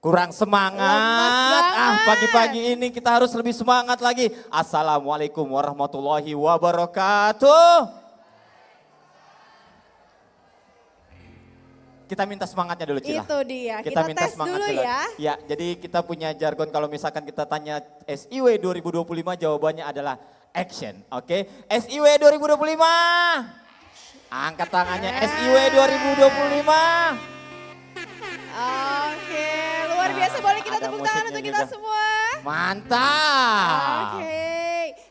Kurang semangat. Pagi-pagi ini kita harus lebih semangat lagi. Assalamualaikum warahmatullahi wabarakatuh. Kita minta semangatnya dulu, Cila. Itu dia, Kita kita minta tes semangat dulu dulu. ya. Ya, jadi kita punya jargon kalau misalkan kita tanya SIW 2025 jawabannya adalah action. Oke, SIW 2025. Angkat tangannya SIW 2025. Oke, luar biasa, boleh kita ada tepuk tangan untuk kita musiknya juga. semua. Mantap. Oke,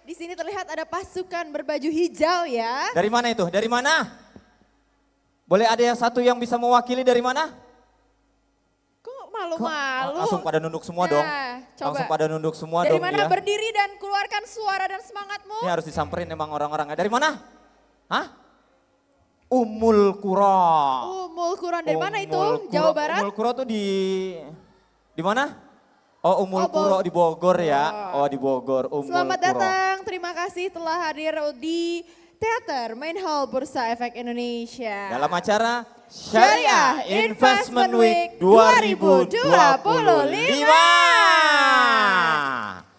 di sini terlihat ada pasukan berbaju hijau ya. Dari mana itu? Dari mana? Boleh ada yang satu yang bisa mewakili dari mana? Kok malu-malu? Langsung pada nunduk semua dong. Coba. Langsung pada nunduk semua Dari dong mana ya. berdiri dan keluarkan suara dan semangatmu? Ini harus disamperin emang orang-orangnya. Dari mana? Hah? Ummul Qura. Ummul Quran dari mana itu? Ummul Qura. Jawa Barat? Ummul Qura tuh di mana? Oh, Ummul Oh, Qura di Bogor ya. Oh, di Bogor. Ummul Selamat Qura. datang, terima kasih telah hadir di Teater Main Hall Bursa Efek Indonesia. Dalam acara Syariah Investment Week 2025.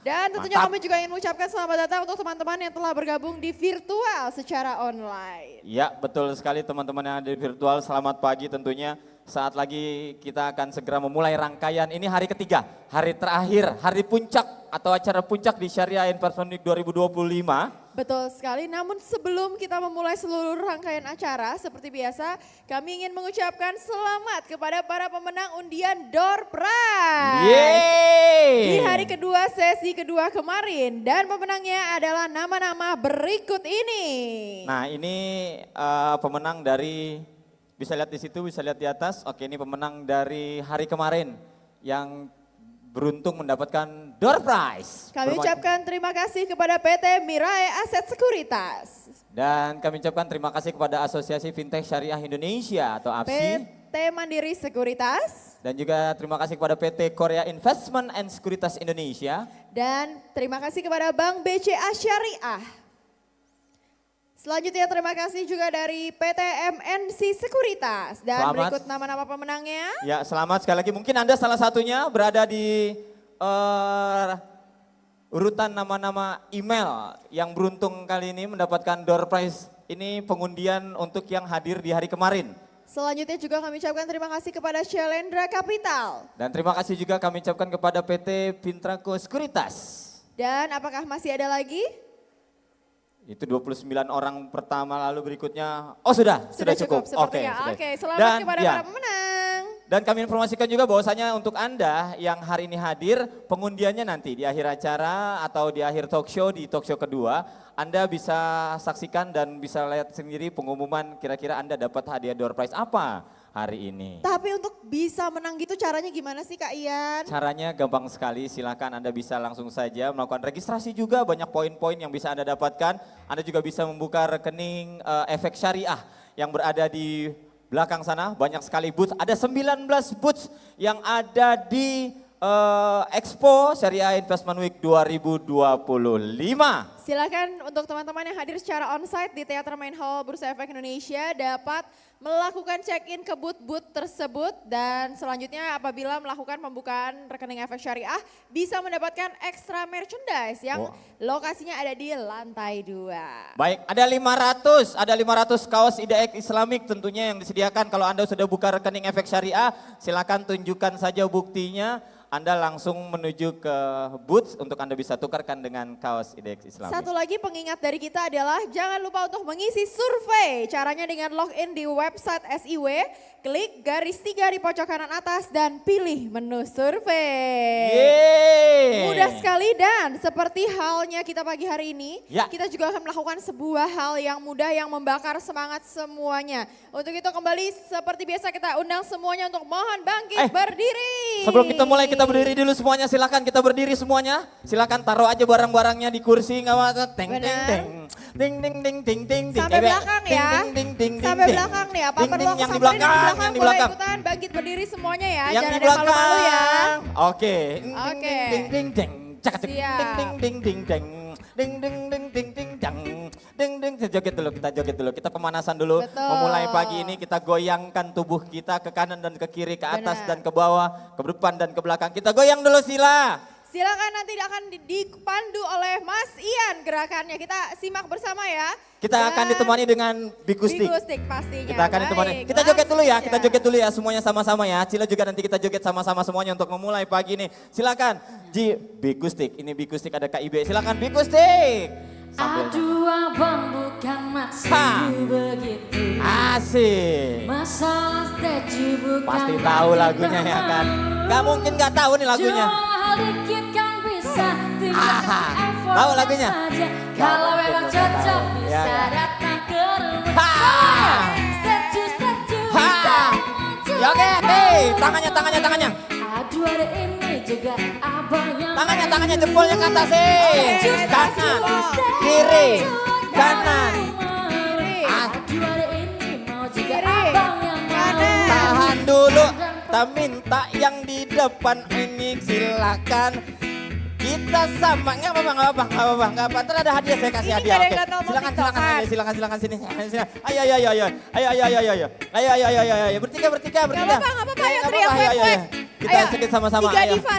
Dan tentunya Mantap. kami juga ingin mengucapkan selamat datang untuk teman-teman yang telah bergabung di virtual secara online. Ya, betul sekali teman-teman yang ada di virtual. Selamat pagi tentunya. Saat lagi kita akan segera memulai rangkaian. Ini hari ketiga, hari terakhir, hari puncak atau acara puncak di Syariah Investment Week 2025. Betul sekali, namun sebelum kita memulai seluruh rangkaian acara, seperti biasa kami ingin mengucapkan selamat kepada para pemenang undian Door Prize. Yeay! Di hari kedua sesi kedua kemarin dan pemenangnya adalah nama-nama berikut ini. Nah ini pemenang dari, bisa lihat di situ, bisa lihat di atas. Oke, ini pemenang dari hari kemarin yang beruntung mendapatkan door prize. Kami ucapkan terima kasih kepada PT Mirai Aset Sekuritas. Dan kami ucapkan terima kasih kepada Asosiasi Fintech Syariah Indonesia atau AFSI. PT Mandiri Sekuritas. Dan juga terima kasih kepada PT Korea Investment and Sekuritas Indonesia. Dan terima kasih kepada Bank BCA Syariah. Selanjutnya terima kasih juga dari PT MNC Sekuritas. Dan berikut nama-nama pemenangnya. Ya, selamat sekali lagi. Mungkin Anda salah satunya berada di urutan nama-nama email yang beruntung kali ini mendapatkan door prize. Ini pengundian untuk yang hadir di hari kemarin. Selanjutnya juga kami ucapkan terima kasih kepada Shalendra Capital. Dan terima kasih juga kami ucapkan kepada PT Pintraco Sekuritas. Dan apakah masih ada lagi? Itu 29 orang pertama, lalu berikutnya, oh sudah cukup. Oke, selamat kepada para pemenang. Dan kami informasikan juga bahwasanya untuk Anda yang hari ini hadir, pengundiannya nanti di akhir acara atau di akhir talk show kedua, Anda bisa saksikan dan bisa lihat sendiri pengumuman kira-kira Anda dapat hadiah door prize apa hari ini. Tapi untuk bisa menang gitu caranya gimana sih Kak Ian? Caranya gampang sekali, silakan Anda bisa langsung saja melakukan registrasi juga, banyak poin-poin yang bisa Anda dapatkan. Anda juga bisa membuka rekening efek syariah yang berada di belakang sana, banyak sekali booth. Ada 19 booth yang ada di Expo Syariah Investment Week 2025. Silakan untuk teman-teman yang hadir secara onsite di Teater Main Hall Bursa Efek Indonesia dapat melakukan check-in ke booth-booth tersebut dan selanjutnya apabila melakukan pembukaan rekening efek syariah bisa mendapatkan extra merchandise yang lokasinya ada di lantai 2. Baik, ada 500 kaos IDX Islamik tentunya yang disediakan. Kalau Anda sudah buka rekening efek syariah, silakan tunjukkan saja buktinya. Anda langsung menuju ke booth untuk Anda bisa tukarkan dengan kaos IDX Islamik. Satu lagi pengingat dari kita adalah jangan lupa untuk mengisi survei. Caranya dengan login di website SIW, klik garis 3 di pojok kanan atas dan pilih menu survei. Yeay. Mudah sekali dan seperti halnya kita pagi hari ini, ya, kita juga akan melakukan sebuah hal yang mudah yang membakar semangat semuanya. Untuk itu kembali seperti biasa kita undang semuanya untuk mohon bangkit berdiri. Sebelum kita mulai kita berdiri dulu semuanya, silakan kita berdiri semuanya. Silakan taruh aja barang-barangnya di kursi, nggak apa-apa. Teng teng teng. Ding ding ding ding ding ding. Sampai belakang ya. Sampai belakang nih, apa perlu aku yang di samperin belakang, yang di belakang. Boleh ikutan bangkit berdiri semuanya ya. Yang jangan di ada malu-malu ya. belakang. Oke. Oke. Ding ding ding. Cak ding ding ding ding ding. Ding ding ding ding ding dang. Ding ding. Kita joget dulu. Kita pemanasan dulu. Betul. Memulai pagi ini kita goyangkan tubuh kita ke kanan dan ke kiri, ke atas Benar. dan ke bawah, ke depan dan ke belakang. Kita goyang dulu Sila. Silakan nanti akan dipandu oleh Mas Ian gerakannya. Kita simak bersama ya. Kita akan ditemani dengan bikustik. Bikustik pastinya. Kita akan ditemani. Baik, Kita joget dulu ya, langsung kita saja. joget dulu ya semuanya sama-sama ya. Cila juga nanti kita joget sama-sama semuanya untuk memulai pagi ini. Silakan Ji Bikustik. Ini Bikustik ada KIB. Silakan Bikustik. Sambil Aduh abang bukan maksudku begitu. asik. Masalah statue bukan Pasti tahu lagunya ya kan. Gak mungkin gak tahu nih lagunya. Cuma dikit kan bisa tinggal Aha, kasih effort tahu lagunya? saja. Kalau memang cocok Ya, bisa ya. datang ke rumah Ha. saya. Statue Ha. Ya oke, nih, tangannya. Aduh ada ini juga abang yang Tangannya jempolnya ke atas sih. Kanan, kiri, kanan. Aduh ada ini mau juga Kiri, abang yang kanan. Tahan dulu, kita minta yang di depan ini silakan. Kita sama, nggak apa-apa. Ntar ada hadiah, saya kasih Ini hadiah. nggak ada Oke. yang nonton Silakan, TikTokan. silakan sini. Ayo. Bertiga. Gak apa-apa, ayo teriak Ayo. wek. Kita joget sama-sama. Tiga ayo. diva.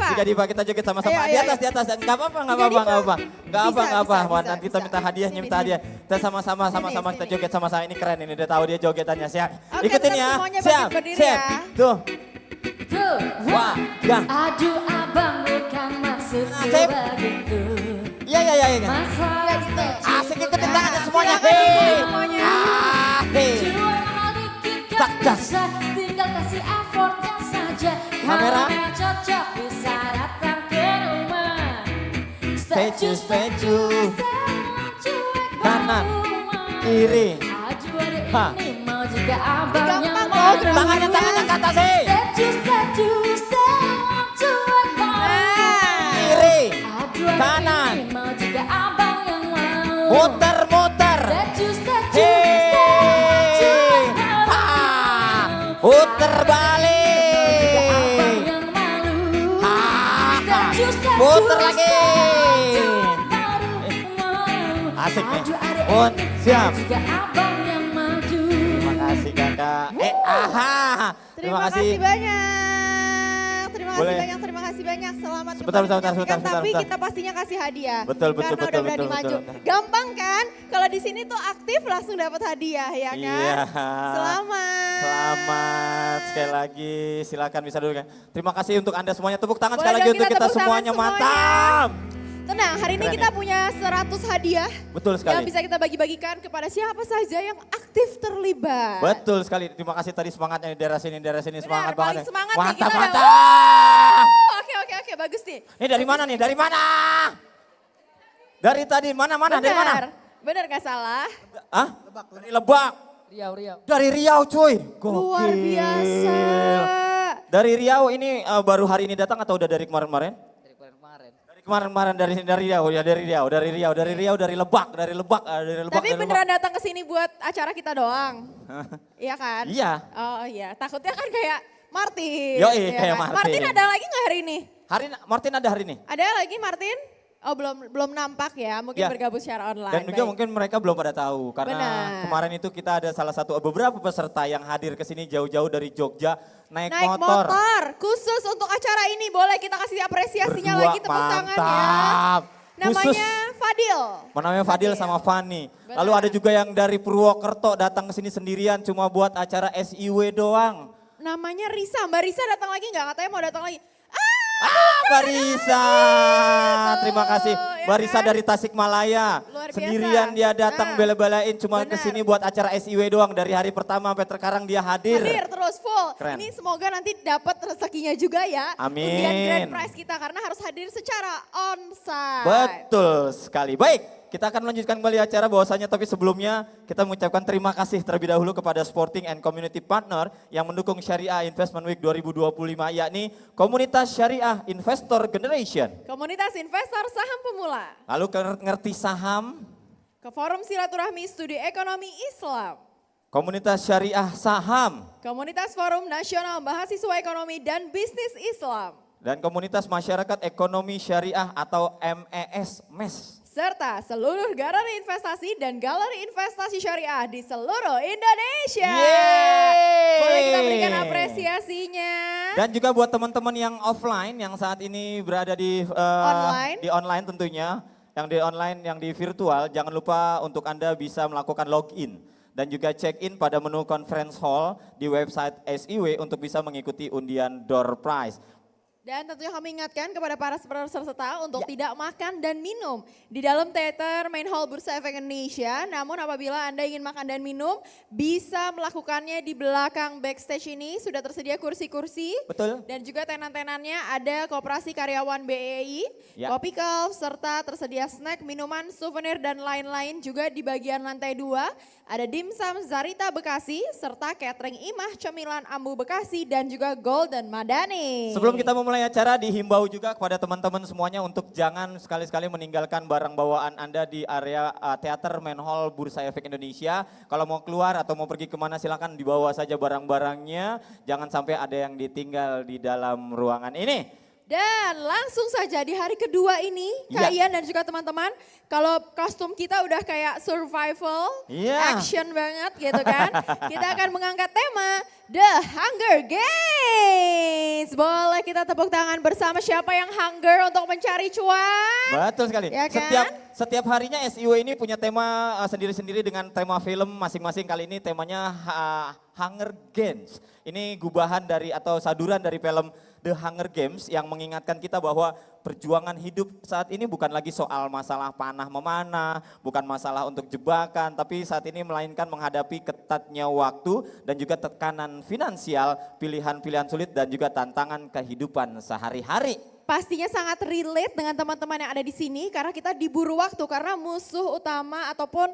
Tiga diva kita joget sama-sama. Ayo, Di ayo, atas. Nggak apa-apa. Tiga diva. Nggak apa. Wah, Bisa, nanti kita minta hadiahnya, Sini, minta hadiah. Kita sama-sama Sini. kita joget sama-sama. Ini keren ini, udah tahu dia jogetannya. Siap. Oke, Ikutin tetap ya. semuanya Siap. berdiri Siap. ya. Tuh. Tuh, Wah, ya. aduh abang bukan maksudku Sip. begitu. Iya. Masalah statue Asik ikutin bukan tangannya semuanya. Silakan Hei. ikutin semuanya. Hei. Cuma dikit Tak, kan tak. bisa tinggal kasih effortnya saja. Kamera. Kalau memang cocok bisa datang ke rumah. Statue. cuek Kanan, bawah. kiri. Aduh ada Ha. ini mau juga abang yang Gampang mau. loh gerakannya. Tangannya ke atas sih. Statue, cuek bawah. Nah. Kiri. Aduh ada Kanan. ini mau juga abang yang mau. Muter. Hei. Ha. Puter balik. Ha. Puter lagi. Asik nih. Pun siap. Terima kasih kakak. Terima kasih banyak. Boleh. Terima kasih banyak. Selamat Sebentar, kembali sebentar, menyaksikan, sebentar, tapi sebentar. kita pastinya kasih hadiah. Betul, Karena udah berani betul, maju. betul. Gampang kan? Kalau di sini tuh aktif langsung dapat hadiah ya kan? Iya. Selamat. Selamat sekali lagi. Silakan bisa dulu kan. Terima kasih untuk Anda semuanya. Tepuk tangan Boleh sekali lagi dong untuk kita kita tepuk tangan semuanya. semuanya. Mantap. Tenang, hari ini Keren kita ya. punya 100 hadiah. Betul Yang sekali. bisa kita bagi-bagikan kepada siapa saja yang aktif terlibat. Betul sekali. Terima kasih tadi semangatnya di daerah sini semangat paling banget. semangat nih Mantap, kita ada. mantap. Oke, bagus nih. Ini dari mana nih? Dari mana? Dari tadi mana? Dari mana? Benar gak salah? Hah? Dari Lebak. Riau. Dari Riau cuy. Luar Gokil. biasa. Dari Riau ini baru hari ini datang atau udah dari kemarin-kemarin? Dari kemarin. Dari kemarin dari Riau ya, dari Riau, dari Lebak. Tapi beneran datang ke sini buat acara kita doang. Iya kan? Iya. Oh iya, takutnya kan kayak Martin. Yoi, ya kayak kan? Martin. Martin ada lagi nggak hari ini? Martin ada hari ini? Ada lagi Martin? Oh belum nampak ya, mungkin Ya. bergabung secara online. Dan juga Baik. mungkin mereka belum pada tahu karena Benar. kemarin itu kita ada beberapa peserta yang hadir ke sini jauh-jauh dari Jogja naik Naik motor. khusus untuk acara ini, boleh kita kasih apresiasinya Berdua, lagi tepuk tangan ya. mantap. Khusus. Namanya Fadil. Namanya Fadil Fadil. sama Fani. Benar. Lalu ada juga yang dari Purwokerto datang ke sini sendirian cuma buat acara SIW doang. Namanya Risa, Mbak Risa datang lagi nggak? Katanya mau datang lagi. Mbak Risa, terima kasih. ya Mbak Risa kan? dari Tasikmalaya. Luar biasa. Sendirian dia datang Nah, bela-belain cuma benar. kesini buat acara SIW doang. Dari hari pertama sampai sekarang dia hadir. Hadir terus full. Keren. Ini semoga nanti dapat rezekinya juga ya. Amin. Undian grand prize kita karena harus hadir secara onsite. Betul sekali. Baik, kita akan melanjutkan kembali acara bahwasanya tapi sebelumnya kita mengucapkan terima kasih terlebih dahulu kepada Sporting and Community Partner yang mendukung Syariah Investment Week 2025 yakni Komunitas Syariah Investor Generation. Komunitas investor saham pemula. Lalu ngerti saham, Ke Forum Silaturahmi Studi Ekonomi Islam. Komunitas Syariah Saham, Komunitas Forum Nasional Mahasiswa Ekonomi dan Bisnis Islam. dan Komunitas Masyarakat Ekonomi Syariah atau MES. serta seluruh galeri investasi dan galeri investasi syariah di seluruh Indonesia. Yeay. Boleh kita berikan apresiasinya. Dan juga buat teman-teman yang offline yang saat ini berada di Online. di online tentunya, yang di online, yang di virtual, jangan lupa untuk Anda bisa melakukan login dan juga check-in pada menu conference hall di website SIW untuk bisa mengikuti undian door prize. Dan tentunya kami ingatkan kepada para peserta untuk tidak makan dan minum di dalam teater Main Hall Bursa Efek Indonesia. Namun apabila Anda ingin makan dan minum, bisa melakukannya di belakang backstage ini. Sudah tersedia kursi-kursi. Betul. Dan juga tenan-tenannya ada Koperasi Karyawan BEI, Ya. Kopi Kalf, serta tersedia snack, minuman, souvenir, dan lain-lain. Juga di bagian lantai 2 ada Dimsum Zarita Bekasi, serta catering Imah Cemilan Ambu Bekasi, dan juga Golden Madani. Sebelum kita memulai acara, dihimbau juga kepada teman-teman semuanya untuk jangan sekali-sekali meninggalkan barang bawaan Anda di area teater Main Hall Bursa Efek Indonesia. Kalau mau keluar atau mau pergi kemana silakan dibawa saja barang-barangnya. Jangan sampai ada yang ditinggal di dalam ruangan ini. Dan langsung saja di hari kedua ini, Ya. Kak Ian dan juga teman-teman, kalau kostum kita udah kayak survival, Ya. action banget gitu kan. Kita akan mengangkat tema The Hunger Games. Boleh kita tepuk tangan bersama siapa yang hunger untuk mencari cuan? Betul sekali. Ya kan? Setiap harinya SIW ini punya tema sendiri-sendiri dengan tema film masing-masing. Kali ini temanya Hunger Games. Ini gubahan dari atau saduran dari film The Hunger Games yang mengingatkan kita bahwa perjuangan hidup saat ini bukan lagi soal masalah panah memanah, bukan masalah untuk jebakan, tapi saat ini melainkan menghadapi ketatnya waktu dan juga tekanan finansial, pilihan-pilihan sulit dan juga tantangan kehidupan sehari-hari. Pastinya sangat relate dengan teman-teman yang ada di sini karena kita diburu waktu karena musuh utama ataupun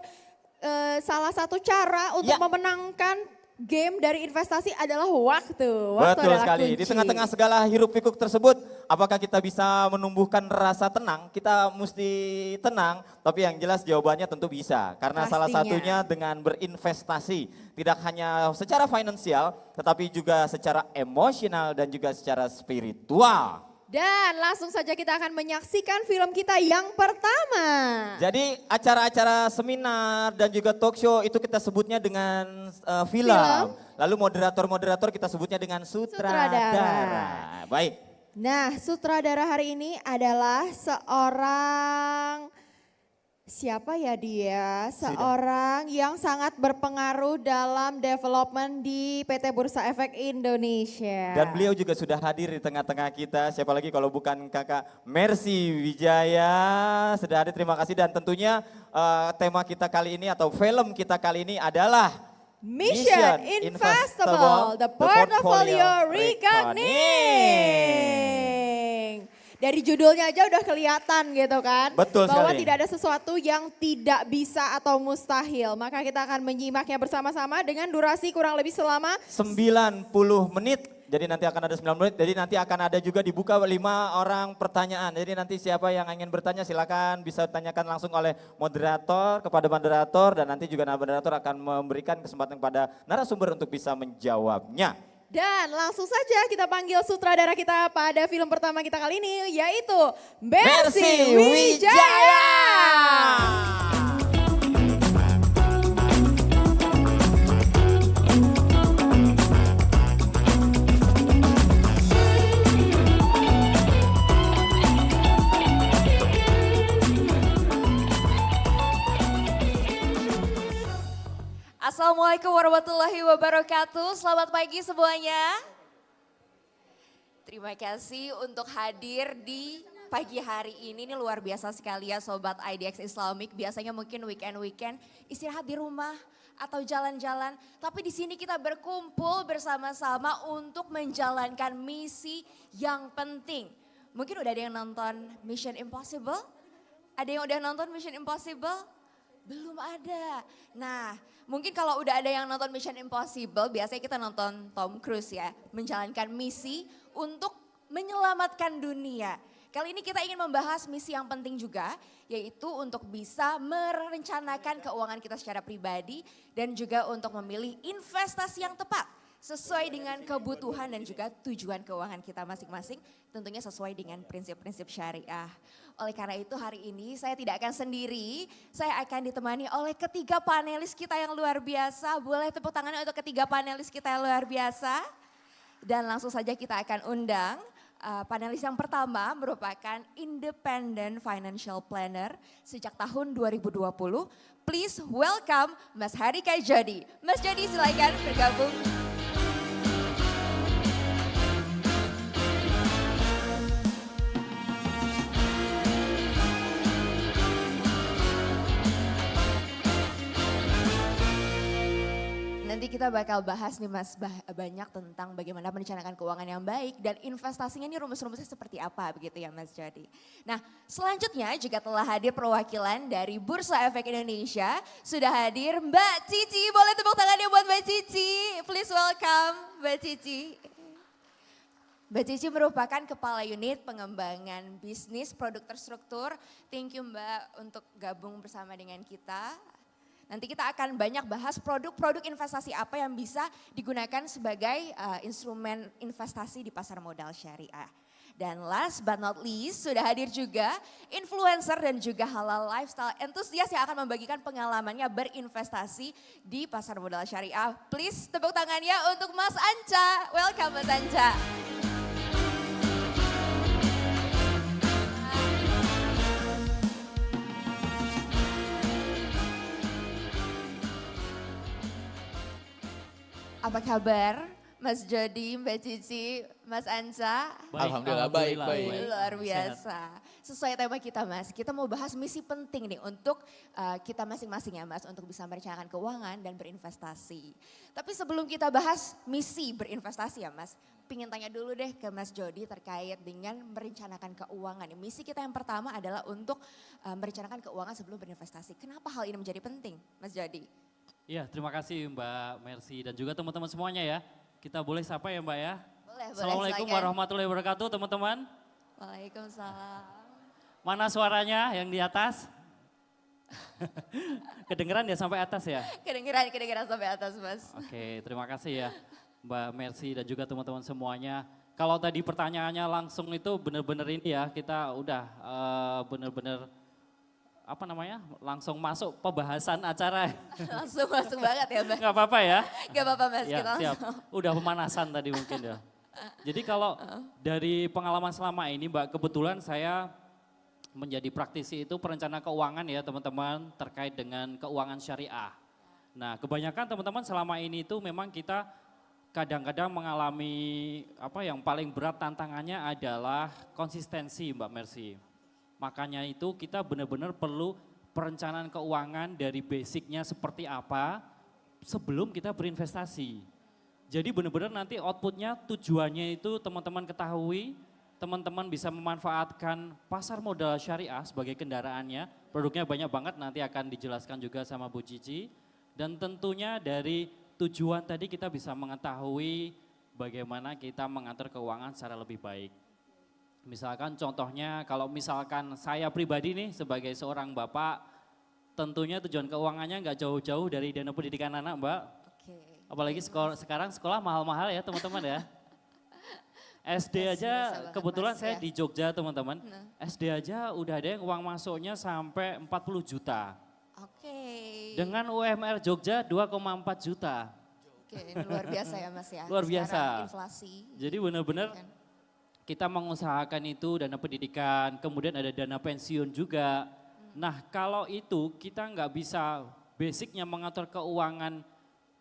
salah satu cara untuk Ya. memenangkan game dari investasi adalah waktu. Waktu Betul adalah sekali. kunci. Di tengah-tengah segala hiruk pikuk tersebut, apakah kita bisa menumbuhkan rasa tenang? Kita mesti tenang, tapi yang jelas jawabannya tentu bisa. Karena salah Pastinya. satunya dengan berinvestasi. Tidak hanya secara finansial, tetapi juga secara emosional dan juga secara spiritual. Dan langsung saja kita akan menyaksikan film kita yang pertama. Jadi acara-acara seminar dan juga talk show itu kita sebutnya dengan film. Film. Lalu moderator-moderator kita sebutnya dengan Sutradara. sutradara. Baik. Nah, sutradara hari ini adalah seorang, siapa ya dia? Seorang yang sangat berpengaruh dalam development di PT Bursa Efek Indonesia. Dan beliau juga sudah hadir di tengah-tengah kita. Siapa lagi kalau bukan kakak Mercy Wijaya. Sudah hadir, terima kasih. Dan tentunya tema kita kali ini atau film kita kali ini adalah Mission Investable, the Portfolio Reckoning. Dari judulnya aja udah kelihatan gitu kan. Betul bahwa sekali. tidak ada sesuatu yang tidak bisa atau mustahil. Maka kita akan menyimaknya bersama-sama dengan durasi kurang lebih selama 90 menit. Jadi nanti akan ada 9 menit. Jadi nanti akan ada juga dibuka 5 orang pertanyaan. Jadi nanti siapa yang ingin bertanya silakan bisa tanyakan langsung oleh moderator kepada moderator. Dan nanti juga moderator akan memberikan kesempatan kepada narasumber untuk bisa menjawabnya. dan langsung saja kita panggil sutradara kita pada film pertama kita kali ini yaitu Mercy Mercy Wijaya. Wijaya. Assalamualaikum warahmatullahi wabarakatuh. Selamat pagi semuanya. Terima kasih untuk hadir di pagi hari ini. Ini luar biasa sekali ya Sobat IDX Islamic. Biasanya mungkin weekend-weekend istirahat di rumah atau jalan-jalan. Tapi di sini kita berkumpul bersama-sama untuk menjalankan misi yang penting. Mungkin udah ada yang nonton Mission Impossible? Ada yang udah nonton Mission Impossible? Belum ada. Nah, mungkin kalau udah ada yang nonton Mission Impossible, biasanya kita nonton Tom Cruise ya, menjalankan misi untuk menyelamatkan dunia. Kali ini kita ingin membahas misi yang penting juga, yaitu untuk bisa merencanakan keuangan kita secara pribadi dan juga untuk memilih investasi yang tepat. sesuai dengan kebutuhan dan juga tujuan keuangan kita masing-masing, tentunya sesuai dengan prinsip-prinsip syariah. Oleh karena itu hari ini saya tidak akan sendiri, saya akan ditemani oleh ketiga panelis kita yang luar biasa. Boleh tepuk tangannya untuk ketiga panelis kita yang luar biasa. Dan langsung saja kita akan undang panelis yang pertama merupakan Independent Financial Planner sejak tahun 2020. Please welcome Mas Harika Jody. Mas Jody silakan bergabung. Nanti kita bakal bahas nih Mas banyak tentang bagaimana merencanakan keuangan yang baik dan investasinya ini rumus-rumusnya seperti apa begitu ya Mas Jody. Nah selanjutnya juga telah hadir perwakilan dari Bursa Efek Indonesia. Sudah hadir Mbak Cici, boleh tepuk tangannya buat Mbak Cici. Please welcome Mbak Cici. Mbak Cici merupakan Kepala Unit Pengembangan Bisnis Produk Terstruktur. Thank you Mbak untuk gabung bersama dengan kita. Nanti kita akan banyak bahas produk-produk investasi apa yang bisa digunakan sebagai instrumen investasi di pasar modal syariah. Dan last but not least sudah hadir juga influencer dan juga halal lifestyle entusias yang akan membagikan pengalamannya berinvestasi di pasar modal syariah. Please tepuk tangannya untuk Mas Anca. Welcome Mas Anca. Apa kabar Mas Jody, Mbak Cici, Mas Anca? Alhamdulillah baik. Luar biasa. Sesuai tema kita Mas, kita mau bahas misi penting nih untuk kita masing-masing ya Mas untuk bisa merencanakan keuangan dan berinvestasi. Tapi sebelum kita bahas misi berinvestasi ya Mas, pingin tanya dulu deh ke Mas Jody terkait dengan merencanakan keuangan. Misi kita yang pertama adalah untuk merencanakan keuangan sebelum berinvestasi. Kenapa hal ini menjadi penting Mas Jody? Ya, terima kasih Mbak Mercy dan juga teman-teman semuanya ya. Kita boleh sapa ya Mbak ya. Boleh, Assalamualaikum silakan. warahmatullahi wabarakatuh teman-teman. Waalaikumsalam. Mana suaranya yang di atas? Kedengeran ya sampai atas ya? Kedengeran sampai atas Mas. Oke, terima kasih ya Mbak Mercy dan juga teman-teman semuanya. Kalau tadi pertanyaannya langsung itu benar-benar ini ya, kita udah benar-benar langsung masuk pembahasan acara. Langsung masuk banget ya Mbak. Nggak apa-apa ya? Gak apa-apa Mas, Ya, kita siap. langsung. Udah pemanasan tadi mungkin ya. Jadi kalau dari pengalaman selama ini Mbak, kebetulan saya menjadi praktisi itu perencana keuangan ya teman-teman terkait dengan keuangan syariah. Nah kebanyakan teman-teman selama ini itu memang kita kadang-kadang mengalami yang paling berat tantangannya adalah konsistensi Mbak Mercy. Makanya itu kita benar-benar perlu perencanaan keuangan dari basicnya seperti apa sebelum kita berinvestasi. Jadi benar-benar nanti outputnya tujuannya itu teman-teman ketahui, teman-teman bisa memanfaatkan pasar modal syariah sebagai kendaraannya. Produknya banyak banget nanti akan dijelaskan juga sama Bu Cici. Dan tentunya dari tujuan tadi kita bisa mengetahui bagaimana kita mengatur keuangan secara lebih baik. Misalkan contohnya kalau misalkan saya pribadi nih sebagai seorang bapak, tentunya tujuan keuangannya nggak jauh-jauh dari dana pendidikan anak Mbak. Oke. Apalagi sekarang sekolah mahal-mahal ya teman-teman ya. SD Biasa aja banget, kebetulan Mas, saya ya. di Jogja teman-teman. SD aja udah ada yang uang masuknya sampai 40 juta. Oke. Dengan UMR Jogja 2,4 juta. Oke, ini luar biasa ya Mas ya. Luar biasa. Sekarang inflasi. Jadi benar-benar kan. kita mengusahakan itu dana pendidikan, kemudian ada dana pensiun juga. Nah kalau itu kita nggak bisa basicnya mengatur keuangan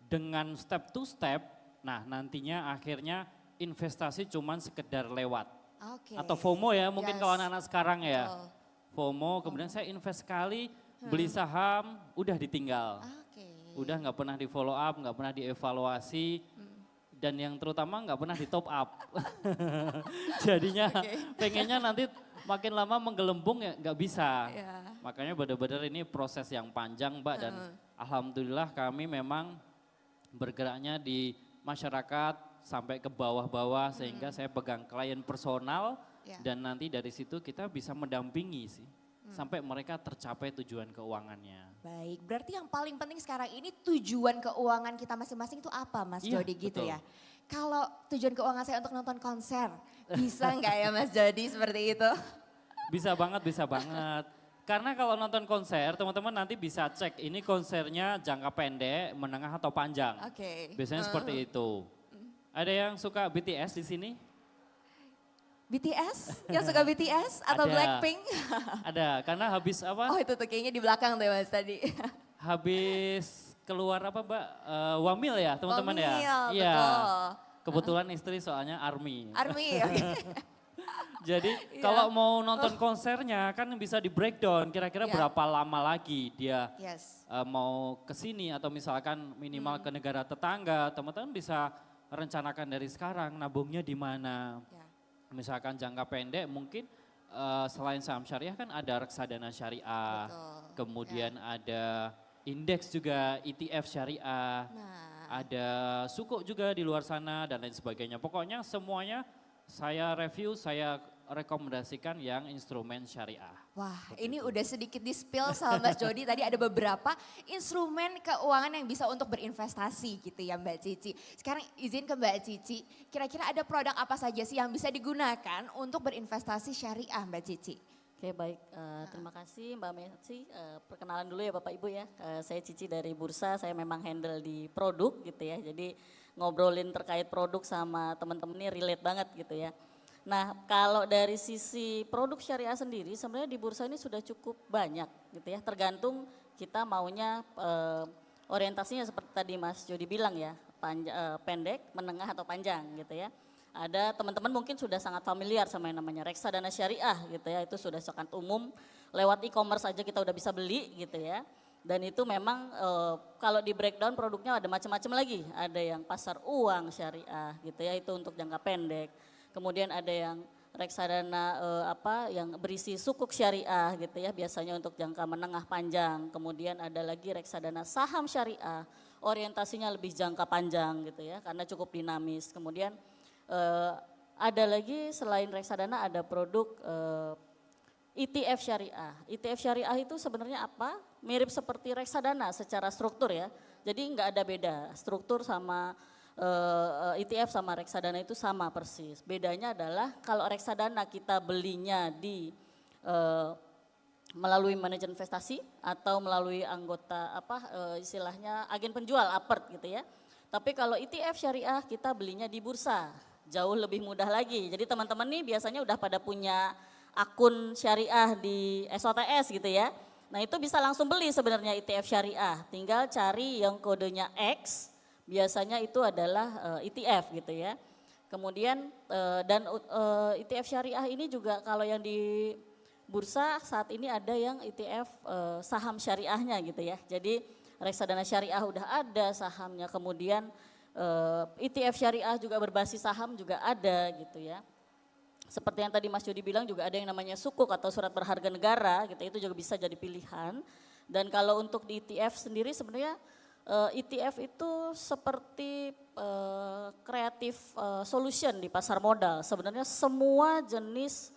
dengan step to step, nah nantinya akhirnya investasi cuman sekedar lewat. Oke. Atau FOMO ya mungkin Yes. kalau anak-anak sekarang ya. Betul. FOMO kemudian saya invest sekali, beli saham, udah ditinggal. Oke. Udah nggak pernah di follow up, nggak pernah dievaluasi. Dan yang terutama nggak pernah di top up. Jadinya pengennya nanti makin lama menggelembung ya nggak bisa. Ya. Makanya benar-benar ini proses yang panjang Mbak dan alhamdulillah kami memang bergeraknya di masyarakat sampai ke bawah-bawah sehingga saya pegang klien personal Ya. dan nanti dari situ kita bisa mendampingi sih. sampai mereka tercapai tujuan keuangannya. Baik, berarti yang paling penting sekarang ini tujuan keuangan kita masing-masing itu apa Mas Iya, Jody gitu betul. ya. Kalau tujuan keuangan saya untuk nonton konser, bisa nggak ya Mas Jody seperti itu? Bisa banget, bisa banget. Karena kalau nonton konser, teman-teman nanti bisa cek ini konsernya jangka pendek, menengah atau panjang. Oke. Biasanya seperti itu. Ada yang suka BTS di sini? BTS? Yang suka BTS atau Ada. Blackpink? Ada, karena habis apa? Oh itu tuh kayaknya di belakang tuh Mas tadi. Habis keluar apa Mbak? Wamil ya teman-teman ya? Wamil, Iya. betul. Kebetulan istri soalnya ARMY. Army, oke. Jadi Iya. kalau mau nonton konsernya kan bisa di breakdown kira-kira Iya. berapa lama lagi dia Yes. mau ke sini atau misalkan minimal ke negara tetangga, teman-teman bisa rencanakan dari sekarang nabungnya di mana. Ya. Misalkan jangka pendek mungkin selain saham syariah kan ada reksadana syariah, Betul. kemudian ada indeks juga ETF syariah, Nah, ada sukuk juga di luar sana dan lain sebagainya. Pokoknya semuanya saya review, saya rekomendasikan yang instrumen syariah. wah ini udah sedikit di-spill sama Mas Jody. Tadi ada beberapa instrumen keuangan yang bisa untuk berinvestasi gitu ya Mbak Cici. Sekarang izin ke Mbak Cici, kira-kira ada produk apa saja sih yang bisa digunakan untuk berinvestasi syariah Mbak Cici? Oke baik, terima kasih Mbak Messi. Perkenalan dulu ya Bapak Ibu ya, saya Cici dari Bursa, saya memang handle di produk gitu ya. Jadi ngobrolin terkait produk sama teman-teman ini relate banget gitu ya. Nah kalau dari sisi produk syariah sendiri sebenarnya di Bursa ini sudah cukup banyak gitu ya. Tergantung kita maunya orientasinya seperti tadi Mas Jody bilang ya, pendek, menengah atau panjang gitu ya. Ada teman-teman mungkin sudah sangat familiar sama yang namanya reksadana syariah gitu ya, itu sudah sangat umum, lewat e-commerce aja kita udah bisa beli gitu ya. Dan itu memang kalau di breakdown produknya ada macam-macam lagi, ada yang pasar uang syariah gitu ya, itu untuk jangka pendek. Kemudian ada yang reksadana yang berisi sukuk syariah gitu ya, biasanya untuk jangka menengah panjang. Kemudian ada lagi reksadana saham syariah, orientasinya lebih jangka panjang gitu ya, karena cukup dinamis. Kemudian ada lagi selain reksadana ada produk ETF syariah. ETF syariah itu sebenarnya apa? Mirip seperti reksadana secara struktur ya. Jadi nggak ada beda, struktur sama ETF sama reksadana itu sama persis. Bedanya adalah kalau reksadana kita belinya di melalui manajer investasi atau melalui anggota istilahnya agen penjual apert gitu ya. Tapi kalau ETF syariah kita belinya di bursa, jauh lebih mudah lagi. Jadi teman-teman nih biasanya udah pada punya akun syariah di SOTS gitu ya. Nah itu bisa langsung beli sebenarnya ETF syariah, tinggal cari yang kodenya X, biasanya itu adalah ETF gitu ya. Kemudian ETF syariah ini juga kalau yang di bursa saat ini ada yang ETF saham syariahnya gitu ya. Jadi reksadana syariah udah ada sahamnya, kemudian ETF syariah juga berbasis saham juga ada gitu ya. Seperti yang tadi Mas Jody bilang juga ada yang namanya sukuk atau surat berharga negara gitu, itu juga bisa jadi pilihan. Dan kalau untuk di ETF sendiri sebenarnya ETF itu seperti creative solution di pasar modal. Sebenarnya semua jenis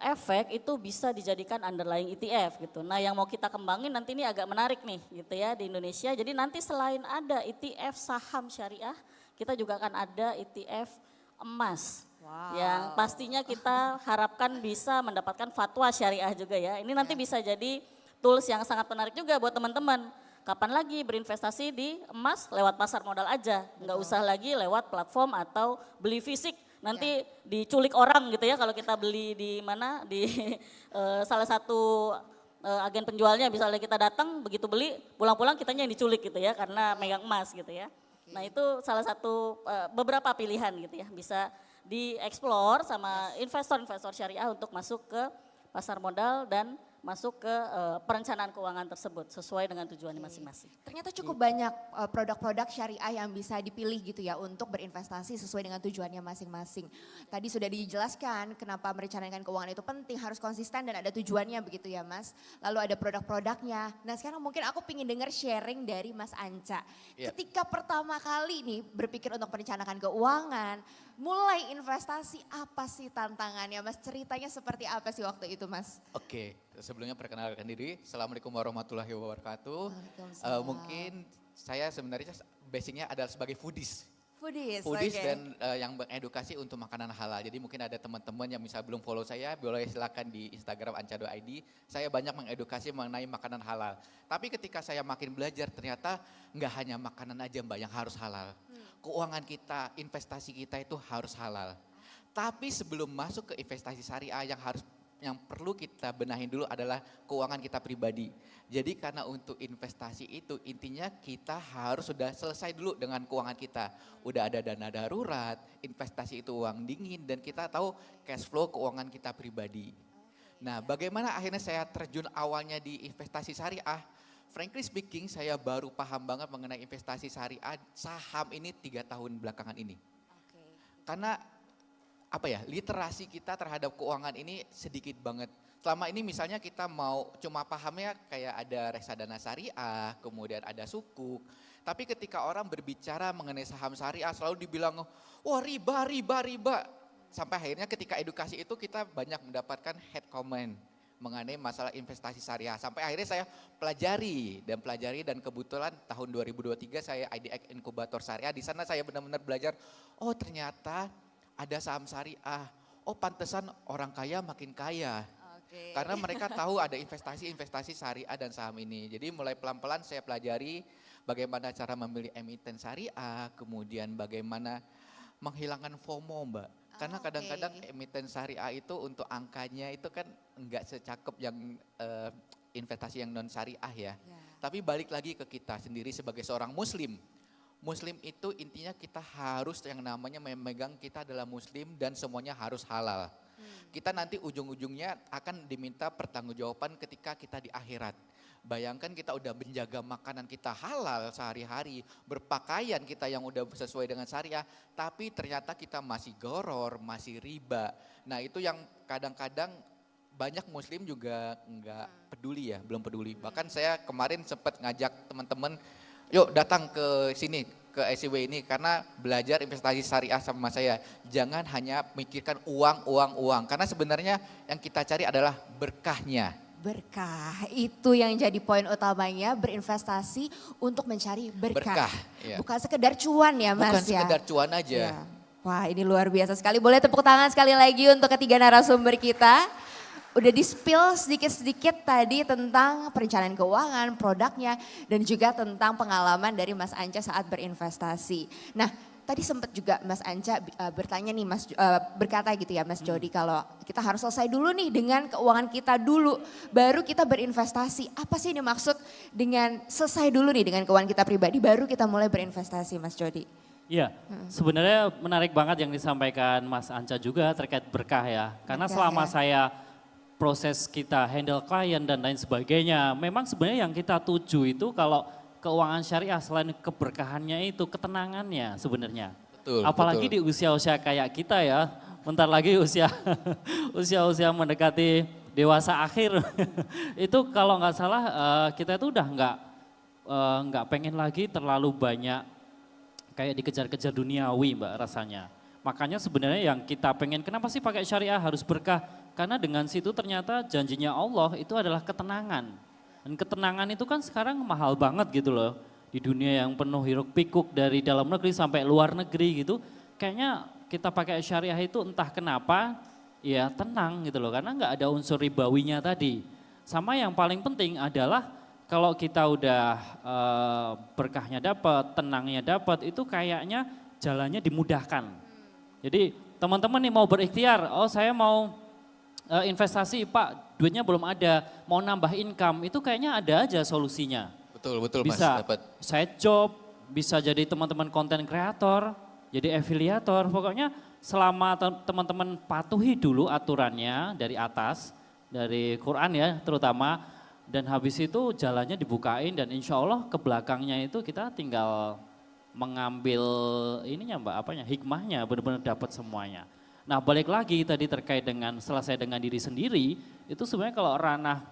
efek itu bisa dijadikan underlying ETF gitu. Nah yang mau kita kembangin nanti ini agak menarik nih gitu ya di Indonesia. Jadi nanti selain ada ETF saham syariah, kita juga akan ada ETF emas. Wow. Yang pastinya kita harapkan bisa mendapatkan fatwa syariah juga ya. Ini nanti bisa jadi tools yang sangat menarik juga buat teman-teman. Kapan lagi berinvestasi di emas lewat pasar modal aja. Nggak usah lagi lewat platform atau beli fisik. Nanti diculik orang gitu ya kalau kita beli di mana, di salah satu agen penjualnya misalnya kita datang begitu beli pulang-pulang kitanya yang diculik gitu ya karena megang emas gitu ya. Nah itu salah satu beberapa pilihan gitu ya bisa dieksplor sama investor-investor syariah untuk masuk ke pasar modal dan masuk ke perencanaan keuangan tersebut sesuai dengan tujuannya masing-masing. Ternyata cukup banyak produk-produk syariah yang bisa dipilih gitu ya untuk berinvestasi sesuai dengan tujuannya masing-masing. Tadi sudah dijelaskan kenapa merencanakan keuangan itu penting, harus konsisten dan ada tujuannya begitu ya Mas. Lalu ada produk-produknya. Nah sekarang mungkin aku pengen dengar sharing dari Mas Anca. Iya. Ketika pertama kali nih berpikir untuk merencanakan keuangan, mulai investasi apa sih tantangannya Mas? Ceritanya seperti apa sih waktu itu Mas? Oke, sebelumnya perkenalkan diri. Assalamualaikum warahmatullahi wabarakatuh. Waalaikumsalam. Mungkin saya sebenarnya basicnya adalah sebagai foodies. Foodies, Foodies oke. dan yang mengedukasi untuk makanan halal. Jadi mungkin ada teman-teman yang misalnya belum follow saya, boleh silakan di Instagram anca.id. Saya banyak mengedukasi mengenai makanan halal. Tapi ketika saya makin belajar ternyata nggak hanya makanan aja Mbak yang harus halal. Keuangan kita, investasi kita itu harus halal. Tapi sebelum masuk ke investasi syariah yang perlu kita benahin dulu adalah keuangan kita pribadi. Jadi karena untuk investasi itu intinya kita harus sudah selesai dulu dengan keuangan kita. Udah ada dana darurat, investasi itu uang dingin dan kita tahu cash flow keuangan kita pribadi. Nah bagaimana akhirnya saya terjun awalnya di investasi syariah? Frankly speaking saya baru paham banget mengenai investasi syariah saham ini 3 tahun belakangan ini. Oke. Karena apa ya, literasi kita terhadap keuangan ini sedikit banget. Selama ini misalnya kita mau cuma pahamnya kayak ada reksadana syariah, kemudian ada sukuk. Tapi ketika orang berbicara mengenai saham syariah selalu dibilang, wah riba. Sampai akhirnya ketika edukasi itu kita banyak mendapatkan head comment mengenai masalah investasi syariah. Sampai akhirnya saya pelajari dan kebetulan tahun 2023 saya IDX Inkubator Syariah. Di sana saya benar-benar belajar, oh ternyata ada saham syariah. Oh pantesan orang kaya makin kaya. Oke. Karena mereka tahu ada investasi syariah dan saham ini. Jadi mulai pelan-pelan saya pelajari bagaimana cara memilih emiten syariah, kemudian bagaimana menghilangkan FOMO Mbak. Karena oke. kadang-kadang emiten syariah itu untuk angkanya itu kan enggak secakep yang investasi yang non syariah ya. Ya. Tapi balik lagi ke kita sendiri sebagai seorang muslim. Muslim itu intinya kita harus yang namanya memegang kita adalah muslim dan semuanya harus halal. Kita nanti ujung-ujungnya akan diminta pertanggungjawaban ketika kita di akhirat. Bayangkan kita udah menjaga makanan kita halal sehari-hari, berpakaian kita yang udah sesuai dengan syariah, tapi ternyata kita masih goror, masih riba. Nah itu yang kadang-kadang banyak muslim juga nggak peduli ya, belum peduli. Bahkan saya kemarin sempat ngajak teman-teman, yuk datang ke sini, ke SCW ini karena belajar investasi syariah sama saya. Jangan hanya mikirkan uang. Karena sebenarnya yang kita cari adalah berkahnya. Berkah, itu yang jadi poin utamanya berinvestasi untuk mencari berkah. Berkah, iya. Bukan sekedar cuan ya Mas Bukan ya. sekedar cuan aja. Ya. Wah ini luar biasa sekali, boleh tepuk tangan sekali lagi untuk ketiga narasumber kita. Udah di-spill sedikit-sedikit tadi tentang perencanaan keuangan, produknya, dan juga tentang pengalaman dari Mas Anca saat berinvestasi. Nah, tadi sempat juga Mas Anca bertanya nih, berkata gitu ya Mas Jody, kalau kita harus selesai dulu nih dengan keuangan kita dulu, baru kita berinvestasi. Apa sih ini maksud dengan selesai dulu nih dengan keuangan kita pribadi, baru kita mulai berinvestasi Mas Jody? Iya, sebenarnya menarik banget yang disampaikan Mas Anca juga terkait berkah ya. Karena Berkah, selama ya. saya proses kita handle klien dan lain sebagainya, memang sebenarnya yang kita tuju itu kalau keuangan syariah selain keberkahannya itu ketenangannya sebenarnya. Betul, Apalagi betul. di usia-usia kayak kita ya, bentar lagi usia mendekati dewasa akhir. Itu kalau nggak salah kita itu udah nggak pengen lagi terlalu banyak kayak dikejar-kejar duniawi Mbak rasanya. Makanya sebenarnya yang kita pengen, kenapa sih pakai syariah harus berkah? Karena dengan situ ternyata janjinya Allah itu adalah ketenangan. Dan ketenangan itu kan sekarang mahal banget gitu loh. Di dunia yang penuh hiruk pikuk dari dalam negeri sampai luar negeri gitu. Kayaknya kita pakai syariah itu entah kenapa ya tenang gitu loh. Karena nggak ada unsur ribawinya tadi. Sama yang paling penting adalah kalau kita udah berkahnya dapat, tenangnya dapat, itu kayaknya jalannya dimudahkan. Jadi teman-teman nih mau berikhtiar, oh saya mau investasi Pak, duitnya belum ada, mau nambah income, itu kayaknya ada aja solusinya. Betul Mas, Bisa dapat. side job, bisa jadi teman-teman konten kreator, jadi afiliator, pokoknya selama teman-teman patuhi dulu aturannya dari atas, dari Quran ya terutama, dan habis itu jalannya dibukain dan insya Allah ke belakangnya itu kita tinggal mengambil ininya Mbak, hikmahnya benar-benar dapat semuanya. Nah balik lagi tadi terkait dengan selesai dengan diri sendiri, itu sebenarnya kalau ranah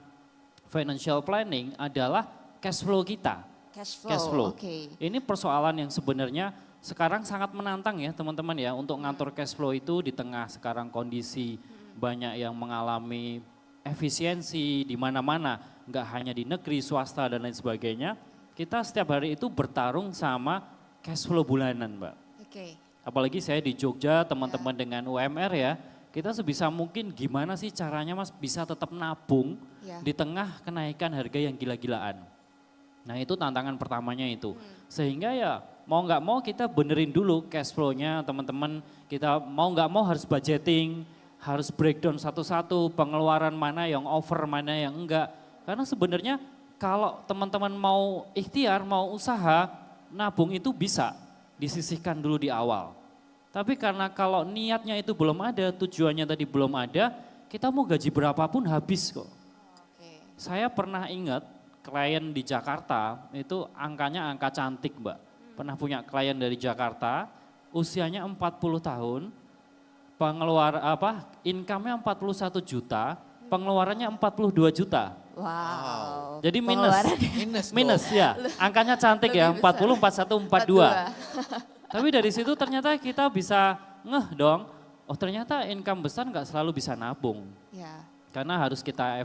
financial planning adalah cash flow kita. Cash flow, oke. Ini persoalan yang sebenarnya sekarang sangat menantang ya teman-teman ya untuk ngatur cash flow itu di tengah sekarang kondisi banyak yang mengalami efisiensi di mana-mana, nggak hanya di negeri, swasta dan lain sebagainya. Kita setiap hari itu bertarung sama cash flow bulanan, Mbak. Oke. Apalagi saya di Jogja, teman-teman dengan UMR ya, kita sebisa mungkin gimana sih caranya Mas bisa tetap nabung Ya. di tengah kenaikan harga yang gila-gilaan. Nah itu tantangan pertamanya itu. Sehingga ya mau nggak mau kita benerin dulu cash flow-nya teman-teman. Kita mau nggak mau harus budgeting, harus breakdown satu-satu pengeluaran mana yang over, mana yang enggak. Karena sebenarnya kalau teman-teman mau ikhtiar, mau usaha, nabung itu bisa disisihkan dulu di awal. Tapi karena kalau niatnya itu belum ada, tujuannya tadi belum ada, kita mau gaji berapapun habis kok. Oke. Saya pernah ingat klien di Jakarta itu angkanya angka cantik Mbak. Pernah punya klien dari Jakarta, usianya 40 tahun, income-nya 41 juta, pengeluarannya 42 juta. Wow. Jadi minus. Pengeluaran- Minus ya, angkanya cantik ya, 40, 41, 42. Tapi dari situ ternyata kita bisa ngeh dong, oh ternyata income besar nggak selalu bisa nabung. Ya. Karena harus kita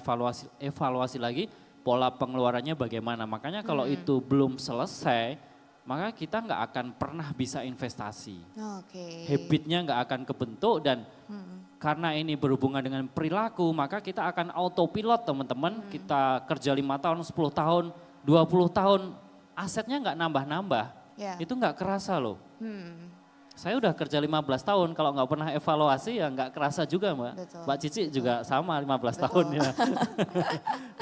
evaluasi lagi pola pengeluarannya bagaimana. Makanya kalau itu belum selesai, maka kita nggak akan pernah bisa investasi. Oke. Habitnya nggak akan kebentuk dan karena ini berhubungan dengan perilaku, maka kita akan autopilot teman-teman. Kita kerja 5 tahun, 10 tahun, 20 tahun, asetnya nggak nambah-nambah. Ya. Itu nggak kerasa loh. Saya udah kerja 15 tahun, kalau nggak pernah evaluasi ya nggak kerasa juga Mbak. Betul. Mbak Cici juga sama 15 tahun ya.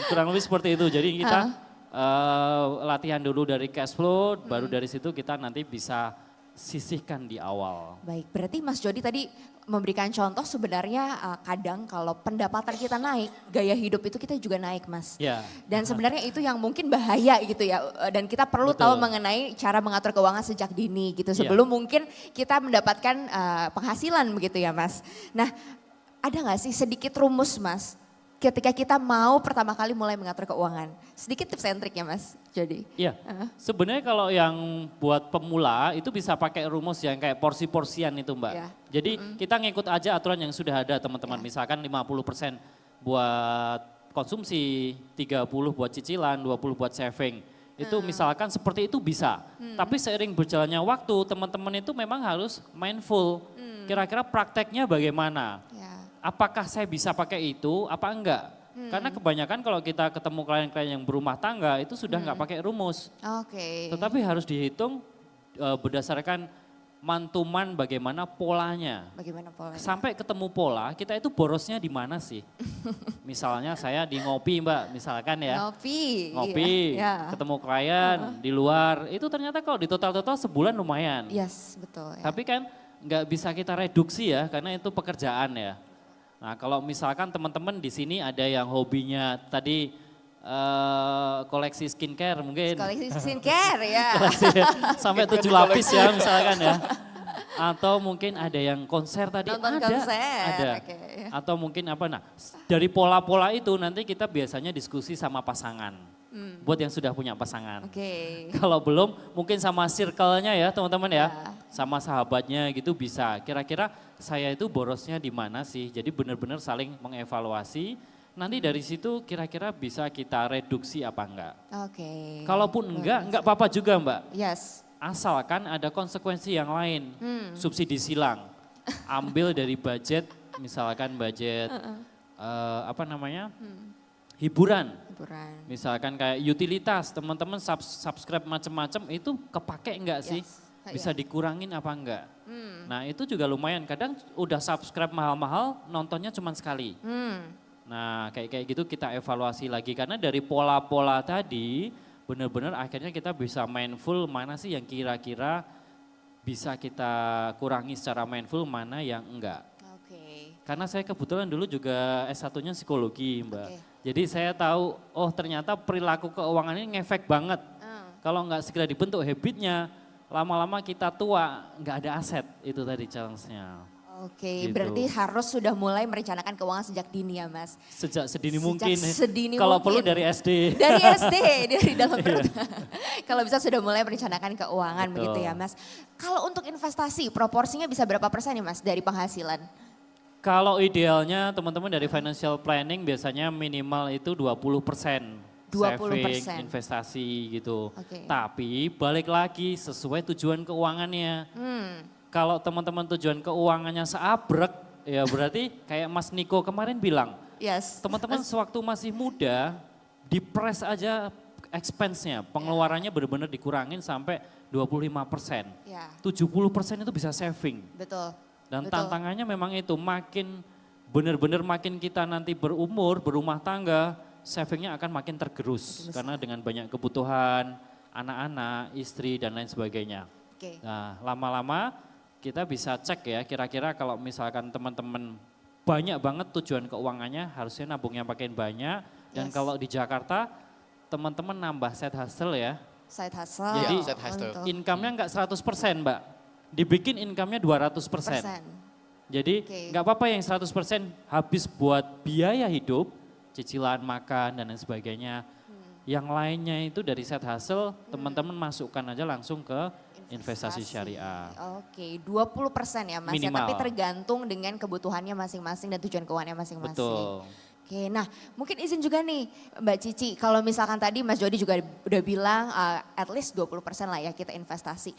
Kurang lebih seperti itu, jadi kita latihan dulu dari cash flow, baru dari situ kita nanti bisa sisihkan di awal. Baik, berarti Mas Jody tadi memberikan contoh sebenarnya kadang kalau pendapatan kita naik, gaya hidup itu kita juga naik Mas. Ya. Dan sebenarnya itu yang mungkin bahaya gitu ya. Dan kita perlu Betul. tahu mengenai cara mengatur keuangan sejak dini gitu. Iya. Sebelum mungkin kita mendapatkan penghasilan begitu ya Mas. Nah ada gak sih sedikit rumus Mas ketika kita mau pertama kali mulai mengatur keuangan? Sedikit tips and trick ya Mas Jody. Iya, sebenarnya kalau yang buat pemula itu bisa pakai rumus yang kayak porsi-porsian itu Mbak. Ya. Jadi kita ngikut aja aturan yang sudah ada teman-teman. Misalkan 50% buat konsumsi, 30 buat cicilan, 20 buat saving. Itu misalkan seperti itu bisa. Tapi seiring berjalannya waktu teman-teman itu memang harus mindful. Kira-kira prakteknya bagaimana? Ya. Apakah saya bisa pakai itu apa enggak? Karena kebanyakan kalau kita ketemu klien-klien yang berumah tangga itu sudah enggak pakai rumus. Oke. Tetapi harus dihitung berdasarkan mantuman bagaimana polanya. Bagaimana polanya? Sampai ketemu pola, kita itu borosnya di mana sih? Misalnya saya di ngopi Mbak, misalkan ya. Ngopi, iya. ketemu klien di luar, itu ternyata kalau di total-total sebulan lumayan. Yes, betul. Ya. Tapi kan nggak bisa kita reduksi ya, karena itu pekerjaan ya. Nah kalau misalkan teman-teman di sini ada yang hobinya tadi koleksi skincare mungkin. Koleksi skincare ya. Koleksi sampai 7 lapis ya misalkan ya. Atau mungkin ada yang konser tadi, Nonton ada. konser, oke. Atau mungkin apa, nah dari pola-pola itu nanti kita biasanya diskusi sama pasangan. Buat yang sudah punya pasangan. Oke. Kalau belum mungkin sama circle-nya ya teman-teman ya. Ya. Sama sahabatnya gitu bisa. Kira-kira saya itu borosnya di mana sih? Jadi benar-benar saling mengevaluasi. Nanti dari situ kira-kira bisa kita reduksi apa enggak. Oke. Kalaupun enggak apa-apa juga Mbak. Yes. Asalkan ada konsekuensi yang lain. Subsidi silang. Ambil dari budget, misalkan budget hiburan. Hiburan. Misalkan kayak utilitas, teman-teman subscribe macam-macam itu kepake enggak sih? Yes. Bisa dikurangin apa enggak? Nah itu juga lumayan, kadang udah subscribe mahal-mahal nontonnya cuma sekali. Nah kayak gitu kita evaluasi lagi karena dari pola-pola tadi benar-benar akhirnya kita bisa mindful mana sih yang kira-kira bisa kita kurangi secara mindful, mana yang enggak. Oke. Karena saya kebetulan dulu juga S1-nya psikologi Mbak. Oke. Jadi saya tahu, oh ternyata perilaku keuangan ini ngefek banget. Kalau nggak segera dibentuk habitnya, lama-lama kita tua, nggak ada aset, itu tadi challenge-nya. Oke, Gitu. berarti harus sudah mulai merencanakan keuangan sejak dini ya Mas. Sejak sedini Sejak mungkin. sedini Kalau perlu mungkin. dari SD. Dari SD, dari dalam perut. Kalau bisa sudah mulai merencanakan keuangan Betul. begitu ya Mas. Kalau untuk investasi, proporsinya bisa berapa persen nih Mas dari penghasilan? Kalau idealnya teman-teman dari financial planning biasanya minimal itu 20%. 20%. Saving, investasi gitu. Oke. Tapi balik lagi sesuai tujuan keuangannya. Kalau teman-teman tujuan keuangannya seabrek, ya berarti kayak Mas Niko kemarin bilang, Yes. teman-teman sewaktu masih muda, dipres aja expense-nya, pengeluarannya benar-benar dikurangin sampai 25%. Ya, 70% itu bisa saving. betul. Dan Betul. tantangannya memang itu, makin benar-benar makin kita nanti berumur, berumah tangga, savingnya akan makin tergerus. Karena dengan banyak kebutuhan, anak-anak, istri dan lain sebagainya. Oke. Nah lama-lama kita bisa cek ya, kira-kira kalau misalkan teman-teman banyak banget tujuan keuangannya, harusnya nabungnya makin banyak. Dan Yes. kalau di Jakarta, teman-teman nambah side hustle ya. Side hustle. Jadi, side hustle. untuk Income-nya enggak 100% Mbak, dibikin income-nya 200%. persen. Jadi Oke. nggak apa-apa yang 100% habis buat biaya hidup, cicilan makan dan lain sebagainya. Yang lainnya itu dari side hustle, teman-teman masukkan aja langsung ke investasi syariah. Oke, 20% ya Mas ya, Minimal. tapi tergantung dengan kebutuhannya masing-masing dan tujuan keuangannya masing-masing. Betul. Oke, nah mungkin izin juga nih Mbak Cici, kalau misalkan tadi Mas Jody juga udah bilang at least 20% lah ya kita investasi.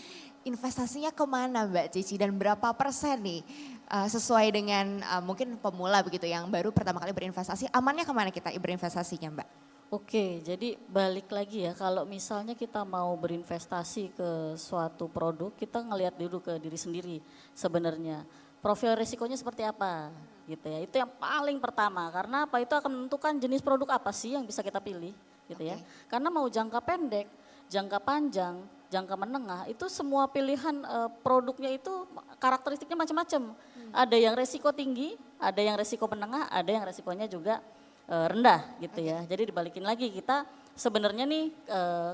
Investasinya kemana Mbak Cici dan berapa persen nih sesuai dengan mungkin pemula begitu yang baru pertama kali berinvestasi, amannya kemana kita berinvestasinya Mbak? Oke, jadi balik lagi ya, kalau misalnya kita mau berinvestasi ke suatu produk, kita ngelihat dulu ke diri sendiri sebenarnya. Profil risikonya seperti apa gitu ya, itu yang paling pertama. Karena apa, itu akan menentukan jenis produk apa sih yang bisa kita pilih gitu ya. Karena mau jangka pendek, jangka panjang, jangka menengah, itu semua pilihan produknya itu karakteristiknya macam-macam. Ada yang resiko tinggi, ada yang resiko menengah, ada yang resikonya juga rendah gitu ya. Jadi dibalikin lagi, kita sebenarnya nih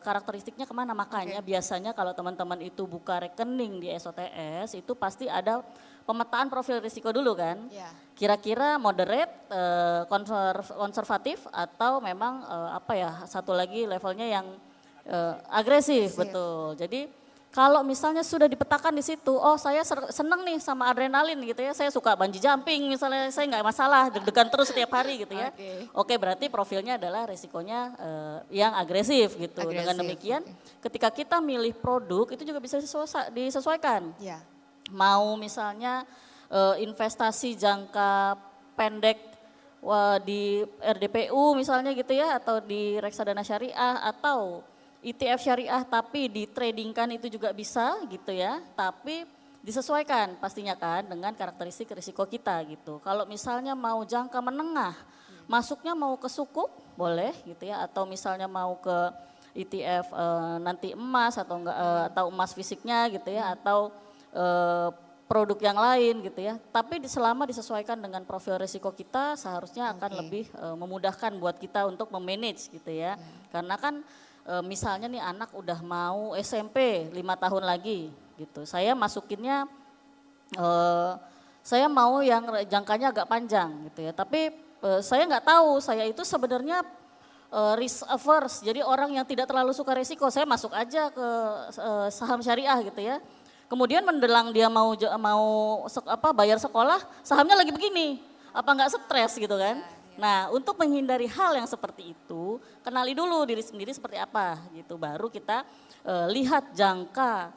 karakteristiknya kemana. Makanya biasanya kalau teman-teman itu buka rekening di SOTS itu pasti ada pemetaan profil risiko dulu kan. Ya. Kira-kira moderate, konservatif atau memang apa ya, satu lagi levelnya yang agresif, betul. Jadi kalau misalnya sudah dipetakan di situ, oh saya seneng nih sama adrenalin gitu ya, saya suka bungee jumping misalnya, saya nggak masalah, deg-degan terus setiap hari gitu ya. Oke, berarti profilnya adalah resikonya yang agresif gitu. Dengan Agresif, demikian ketika kita milih produk itu juga bisa disesuaikan. Ya. Mau misalnya investasi jangka pendek di RDPU misalnya gitu ya, atau di reksadana syariah atau ETF syariah tapi ditradingkan itu juga bisa gitu ya, tapi disesuaikan pastinya kan dengan karakteristik risiko kita gitu. Kalau misalnya mau jangka menengah, masuknya mau ke sukuk boleh gitu ya, atau misalnya mau ke ETF nanti emas atau enggak atau emas fisiknya gitu ya, atau produk yang lain gitu ya. Tapi selama disesuaikan dengan profil risiko kita, seharusnya akan lebih memudahkan buat kita untuk memanage gitu ya. Karena kan misalnya nih anak udah mau SMP 5 tahun lagi gitu. Saya masukinnya, saya mau yang jangkanya agak panjang gitu ya. Tapi saya nggak tahu, saya itu sebenarnya risk averse. Jadi orang yang tidak terlalu suka risiko, saya masuk aja ke saham syariah gitu ya. Kemudian mendelang dia mau bayar sekolah, sahamnya lagi begini, apa nggak stres gitu kan? Nah, untuk menghindari hal yang seperti itu, kenali dulu diri sendiri seperti apa gitu. Baru kita lihat jangka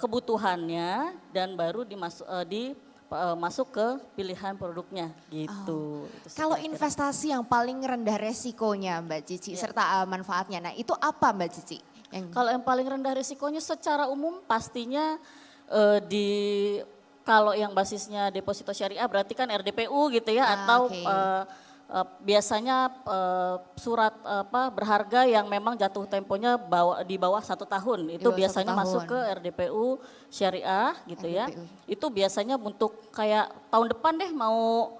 kebutuhannya dan baru masuk ke pilihan produknya gitu. Itu sih Kalau kira-kira. investasi yang paling rendah resikonya Mbak Cici serta manfaatnya, nah itu apa Mbak Cici? Kalau yang paling rendah risikonya secara umum pastinya kalau yang basisnya deposito syariah berarti kan RDPU gitu ya, atau biasanya surat berharga yang memang jatuh temponya di bawah 1 tahun. Itu bawah biasanya 1 tahun. masuk ke RDPU syariah gitu ya. RDPU. Itu biasanya untuk kayak tahun depan deh mau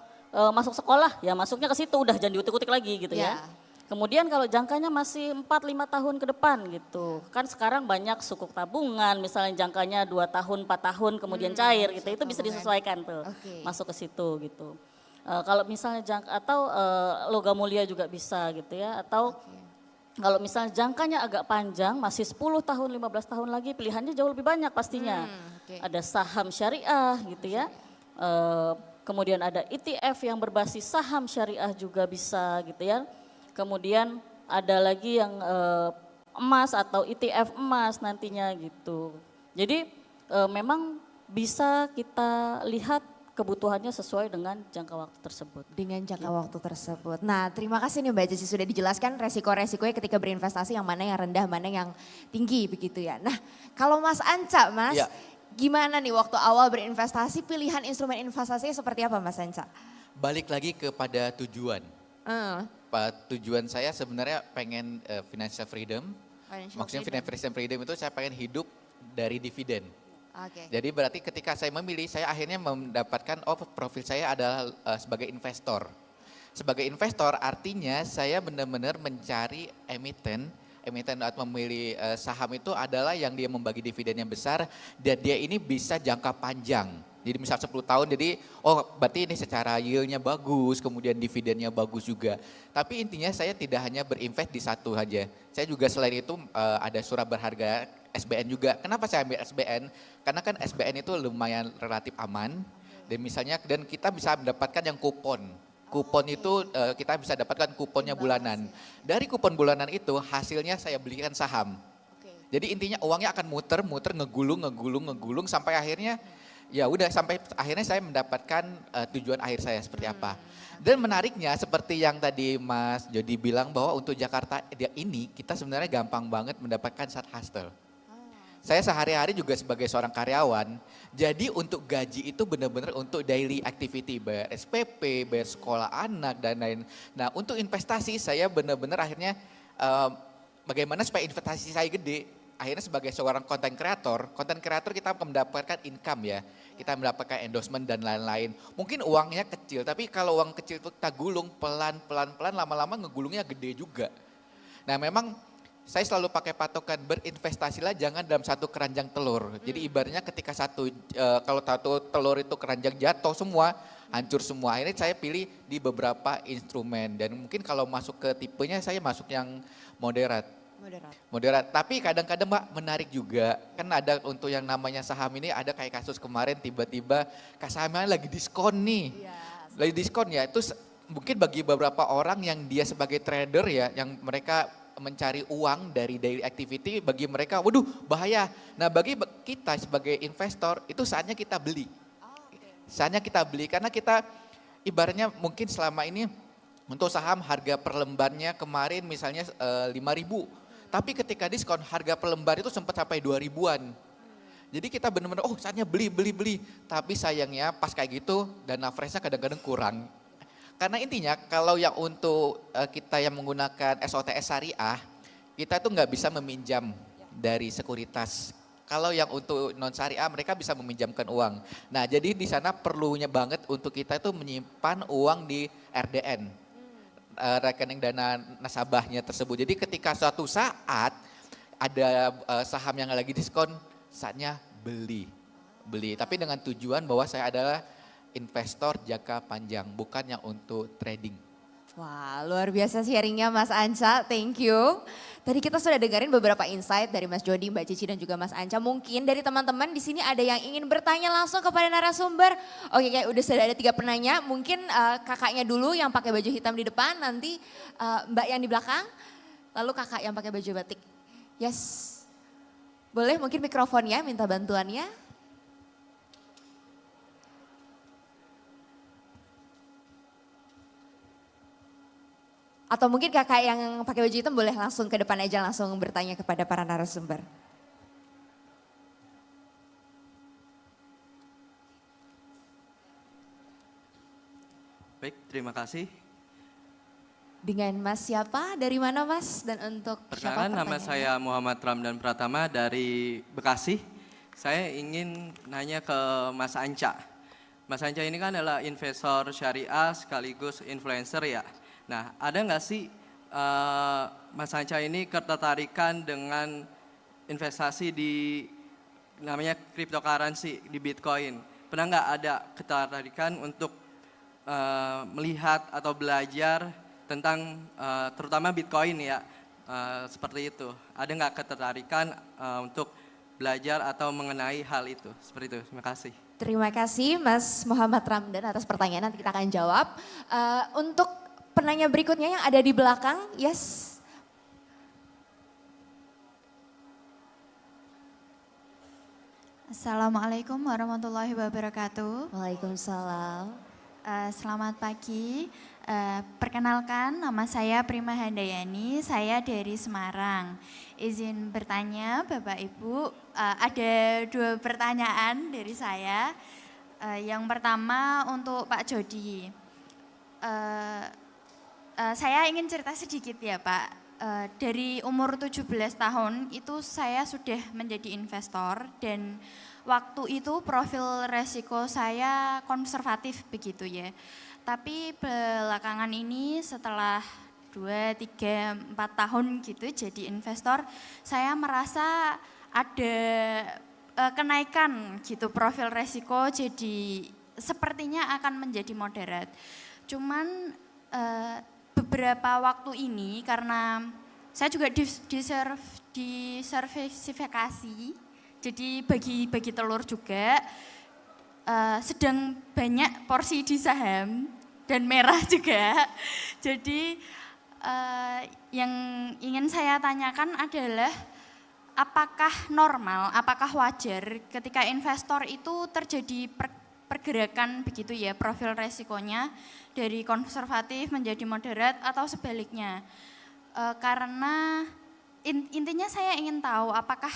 masuk sekolah, ya masuknya ke situ, udah jangan diutik-utik lagi gitu ya. Kemudian kalau jangkanya masih 4-5 tahun ke depan gitu. Kan sekarang banyak sukuk tabungan, misalnya jangkanya 2 tahun, 4 tahun kemudian cair gitu. Itu bisa disesuaikan tuh, Oke. masuk ke situ gitu. Kalau misalnya atau logam mulia juga bisa gitu ya. Atau kalau misalnya jangkanya agak panjang, masih 10 tahun, 15 tahun lagi, pilihannya jauh lebih banyak pastinya. Oke. Ada saham syariah gitu ya. Kemudian ada ETF yang berbasis saham syariah juga bisa gitu ya. Kemudian ada lagi yang emas atau ETF emas nantinya gitu. Jadi memang bisa kita lihat kebutuhannya sesuai dengan jangka waktu tersebut. Dengan jangka waktu tersebut. Nah, terima kasih nih Mbak Cici sudah dijelaskan resiko-resikonya ketika berinvestasi yang mana yang rendah, mana yang tinggi begitu ya. Nah, kalau Mas Anca, Mas, Iya. gimana nih waktu awal berinvestasi, pilihan instrumen investasinya seperti apa Mas Anca? Balik lagi kepada tujuan. Tujuan saya sebenarnya pengen financial freedom. Maksudnya financial freedom itu saya pengen hidup dari dividen. Oke. Jadi berarti ketika saya memilih, saya akhirnya mendapatkan, profil saya adalah sebagai investor. Sebagai investor artinya saya benar-benar mencari emiten atau memilih saham itu adalah yang dia membagi dividen yang besar dan dia ini bisa jangka panjang. Jadi misal 10 tahun, jadi berarti ini secara yield-nya bagus, kemudian dividennya bagus juga. Tapi intinya saya tidak hanya berinvest di satu saja. Saya juga selain itu ada surat berharga SBN juga. Kenapa saya ambil SBN? Karena kan SBN itu lumayan relatif aman. Dan kita bisa mendapatkan yang kupon. Kupon itu kita bisa dapatkan kuponnya bulanan. Dari kupon bulanan itu hasilnya saya belikan saham. Jadi intinya uangnya akan muter ngegulung sampai akhirnya ya udah sampai akhirnya saya mendapatkan tujuan akhir saya seperti apa. Dan menariknya seperti yang tadi Mas Jody bilang bahwa untuk Jakarta ini kita sebenarnya gampang banget mendapatkan side hustle. Saya sehari-hari juga sebagai seorang karyawan, jadi untuk gaji itu benar-benar untuk daily activity, bayar SPP, bayar sekolah anak dan lain. Nah untuk investasi saya benar-benar akhirnya bagaimana supaya investasi saya gede. Akhirnya sebagai seorang content creator kita akan mendapatkan income ya. Kita mendapatkan endorsement dan lain-lain. Mungkin uangnya kecil, tapi kalau uang kecil itu kita gulung pelan-pelan lama-lama ngegulungnya gede juga. Nah memang saya selalu pakai patokan berinvestasilah jangan dalam satu keranjang telur. Jadi ibaratnya ketika kalau satu telur itu keranjang jatuh semua, hancur semua. Akhirnya saya pilih di beberapa instrumen dan mungkin kalau masuk ke tipenya saya masuk yang moderat. Tapi kadang-kadang Mbak menarik juga. Kan ada untuk yang namanya saham ini ada kayak kasus kemarin tiba-tiba sahamnya lagi diskon nih. Lagi diskon ya itu mungkin bagi beberapa orang yang dia sebagai trader ya yang mereka mencari uang dari daily activity bagi mereka waduh bahaya. Nah bagi kita sebagai investor itu saatnya kita beli. Saatnya kita beli karena kita ibaratnya mungkin selama ini untuk saham harga per lembarnya kemarin misalnya 5.000. Tapi ketika diskon harga per lembar itu sempat sampai 2.000-an. Jadi kita benar-benar saatnya beli. Tapi sayangnya pas kayak gitu dana freshnya kadang-kadang kurang. Karena intinya kalau yang untuk kita yang menggunakan SOTS syariah, kita tuh nggak bisa meminjam dari sekuritas. Kalau yang untuk non syariah mereka bisa meminjamkan uang. Nah jadi di sana perlunya banget untuk kita itu menyimpan uang di RDN, rekening dana nasabahnya tersebut. Jadi ketika suatu saat ada saham yang lagi diskon, saatnya beli. Tapi dengan tujuan bahwa saya adalah investor jangka panjang, bukan yang untuk trading. Wah, luar biasa sharingnya Mas Anca, thank you. Tadi kita sudah dengerin beberapa insight dari Mas Jody, Mbak Cici dan juga Mas Anca. Mungkin dari teman-teman di sini ada yang ingin bertanya langsung kepada narasumber. Oke, kayak udah sudah ada 3 penanya. Mungkin kakaknya dulu yang pakai baju hitam di depan, nanti Mbak yang di belakang, lalu kakak yang pakai baju batik. Yes, boleh mungkin mikrofonnya, minta bantuannya. Atau mungkin kakak yang pakai baju hitam boleh langsung ke depan aja langsung bertanya kepada para narasumber. Baik, terima kasih. Dengan Mas siapa? Dari mana Mas? Dan untuk siapa Perkenalkan nama pertanyaannya? saya Muhammad Ramdan Pratama dari Bekasi. Saya ingin nanya ke Mas Anca. Mas Anca ini kan adalah investor syariah sekaligus influencer ya. Nah, ada nggak sih Mas Anca ini ketertarikan dengan investasi di namanya cryptocurrency di Bitcoin. Pernah nggak ada ketertarikan untuk melihat atau belajar tentang terutama Bitcoin ya, seperti itu. Ada nggak ketertarikan untuk belajar atau mengenai hal itu? Seperti itu, terima kasih. Terima kasih Mas Muhammad Ramdan atas pertanyaan, nanti kita akan jawab. Untuk penanya berikutnya yang ada di belakang, yes. Assalamualaikum warahmatullahi wabarakatuh. Waalaikumsalam. Selamat pagi. Perkenalkan, nama saya Prima Handayani, saya dari Semarang. Izin bertanya Bapak Ibu, ada 2 pertanyaan dari saya. Yang pertama untuk Pak Jody. Saya ingin cerita sedikit ya Pak. Dari umur 17 tahun itu saya sudah menjadi investor dan waktu itu profil resiko saya konservatif begitu ya. Tapi belakangan ini setelah 2, 3, 4 tahun gitu jadi investor, saya merasa ada kenaikan gitu profil resiko, jadi sepertinya akan menjadi moderat. Cuman beberapa waktu ini karena saya juga disertifikasi, jadi bagi telur juga, sedang banyak porsi di saham dan merah juga. Jadi yang ingin saya tanyakan adalah apakah normal, apakah wajar ketika investor itu terjadi pergerakan begitu ya profil resikonya dari konservatif menjadi moderat atau sebaliknya. Karena intinya saya ingin tahu apakah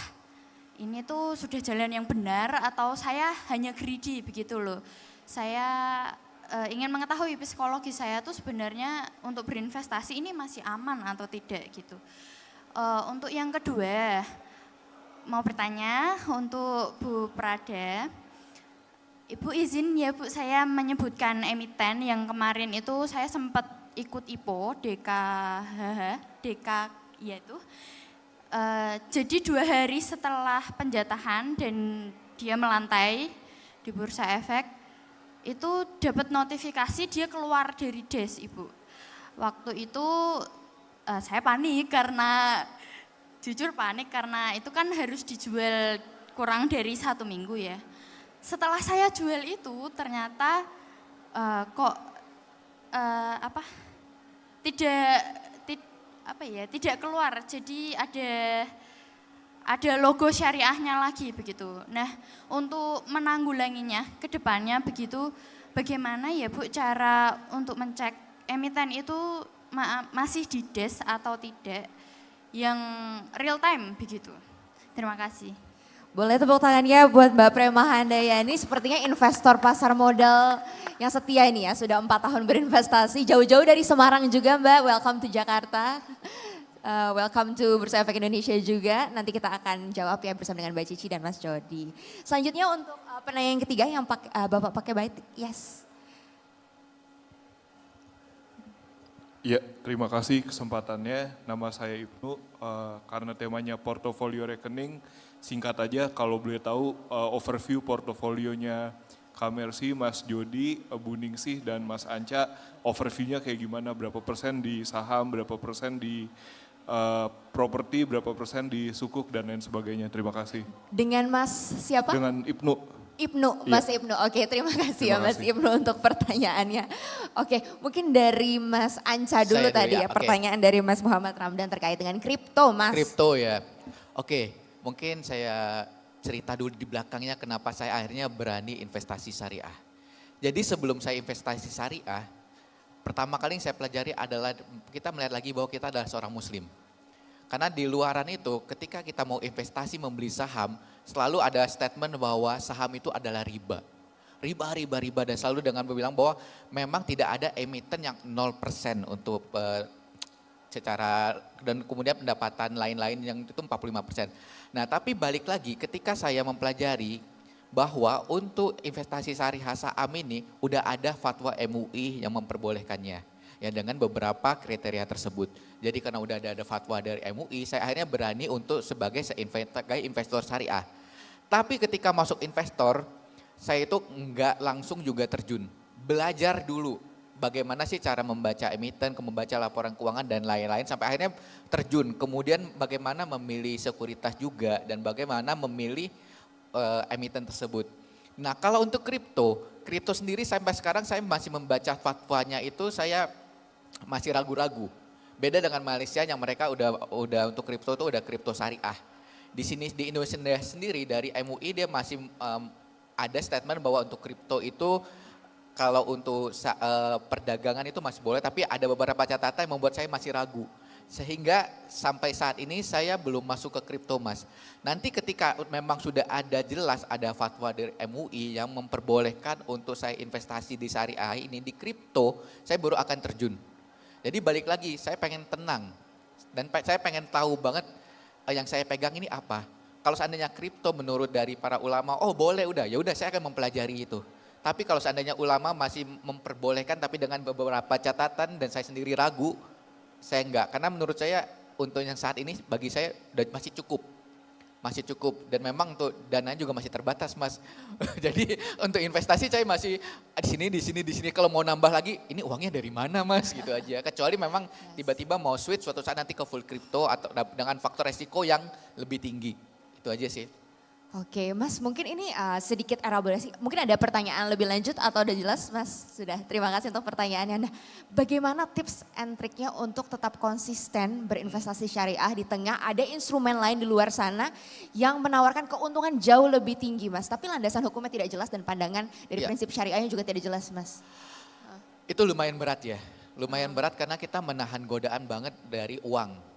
ini tuh sudah jalan yang benar atau saya hanya greedy begitu loh. Saya ingin mengetahui psikologi saya tuh sebenarnya untuk berinvestasi ini masih aman atau tidak gitu. Untuk yang kedua, mau bertanya untuk Bu Prada. Ibu izin ya Bu, saya menyebutkan emiten yang kemarin itu saya sempat ikut IPO, DK ya itu. Jadi 2 hari setelah penjatahan dan dia melantai di Bursa Efek, itu dapat notifikasi dia keluar dari DES Ibu. Waktu itu saya panik karena, jujur panik karena itu kan harus dijual kurang dari 1 minggu ya. Setelah saya jual itu ternyata tidak keluar. Jadi ada logo syariahnya lagi begitu. Nah, untuk menanggulanginya ke depannya begitu, bagaimana ya Bu cara untuk mencek emiten itu masih di DES atau tidak yang real time begitu. Terima kasih. Boleh tepuk tangannya buat Mbak Prema Handayani, sepertinya investor pasar modal yang setia ini ya, sudah 4 tahun berinvestasi, jauh-jauh dari Semarang juga Mbak, welcome to Jakarta, welcome to Bursa Efek Indonesia juga, nanti kita akan jawab ya bersama dengan Mbak Cici dan Mas Jody. Selanjutnya untuk penanya yang ketiga yang Bapak pakai batik, yes. Ya, terima kasih kesempatannya. Nama saya Ibnu, karena temanya portofolio rekening, singkat aja kalau boleh tahu overview portofolionya Kak Mercy, Mas Jody, Bu Ningsih, dan Mas Anca, overviewnya kayak gimana, berapa persen di saham, berapa persen di properti, berapa persen di sukuk, dan lain sebagainya. Terima kasih. Dengan Mas siapa? Dengan Ibnu. Ibnu, Mas Ibnu. Oke, terima kasih ya Mas Ibnu untuk pertanyaannya. Oke, mungkin dari Mas Anca dulu tadi ya, pertanyaan dari Mas Muhammad Ramdan terkait dengan kripto, Mas. Kripto ya. Oke, mungkin saya cerita dulu di belakangnya kenapa saya akhirnya berani investasi syariah. Jadi sebelum saya investasi syariah, pertama kali yang saya pelajari adalah kita melihat lagi bahwa kita adalah seorang muslim. Karena di luaran itu ketika kita mau investasi membeli saham, selalu ada statement bahwa saham itu adalah riba. Riba dan selalu dengan bilang bahwa memang tidak ada emiten yang 0% untuk secara dan kemudian pendapatan lain-lain yang itu 45%. Nah tapi balik lagi ketika saya mempelajari bahwa untuk investasi syariah saham ini udah ada fatwa MUI yang memperbolehkannya. ya dengan beberapa kriteria tersebut. Jadi karena udah ada fatwa dari MUI, saya akhirnya berani untuk sebagai investor syariah. Tapi ketika masuk investor, saya itu enggak langsung juga terjun. Belajar dulu bagaimana sih cara membaca emiten, membaca laporan keuangan dan lain-lain sampai akhirnya terjun. Kemudian bagaimana memilih sekuritas juga dan bagaimana memilih emiten tersebut. Nah kalau untuk kripto sendiri sampai sekarang saya masih membaca fatwanya itu saya masih ragu-ragu. Beda dengan Malaysia yang mereka udah untuk kripto itu udah kripto syariah. Di sini di Indonesia sendiri dari MUI dia masih ada statement bahwa untuk kripto itu kalau untuk perdagangan itu masih boleh, tapi ada beberapa catatan yang membuat saya masih ragu. Sehingga sampai saat ini saya belum masuk ke kripto Mas. Nanti ketika memang sudah ada jelas ada fatwa dari MUI yang memperbolehkan untuk saya investasi di syariah ini di kripto, saya baru akan terjun. Jadi balik lagi, saya pengen tenang dan saya pengen tahu banget yang saya pegang ini apa. Kalau seandainya kripto menurut dari para ulama, oh boleh udah, ya udah saya akan mempelajari itu. Tapi kalau seandainya ulama masih memperbolehkan tapi dengan beberapa catatan dan saya sendiri ragu, saya enggak. Karena menurut saya untuk yang saat ini bagi saya masih cukup. Masih cukup dan memang untuk dananya juga masih terbatas Mas. Jadi untuk investasi saya masih di sini. Kalau mau nambah lagi ini uangnya dari mana Mas gitu aja. Kecuali memang tiba-tiba mau switch suatu saat nanti ke full crypto atau dengan faktor resiko yang lebih tinggi. Itu aja sih. Oke, Mas, mungkin ini sedikit elaborasi. Mungkin ada pertanyaan lebih lanjut atau udah jelas, Mas? Sudah, terima kasih untuk pertanyaannya. Nah, bagaimana tips and triknya untuk tetap konsisten berinvestasi syariah di tengah ada instrumen lain di luar sana yang menawarkan keuntungan jauh lebih tinggi, Mas? Tapi landasan hukumnya tidak jelas dan pandangan dari prinsip syariahnya juga tidak jelas, Mas. Itu lumayan berat ya. Lumayan berat karena kita menahan godaan banget dari uang.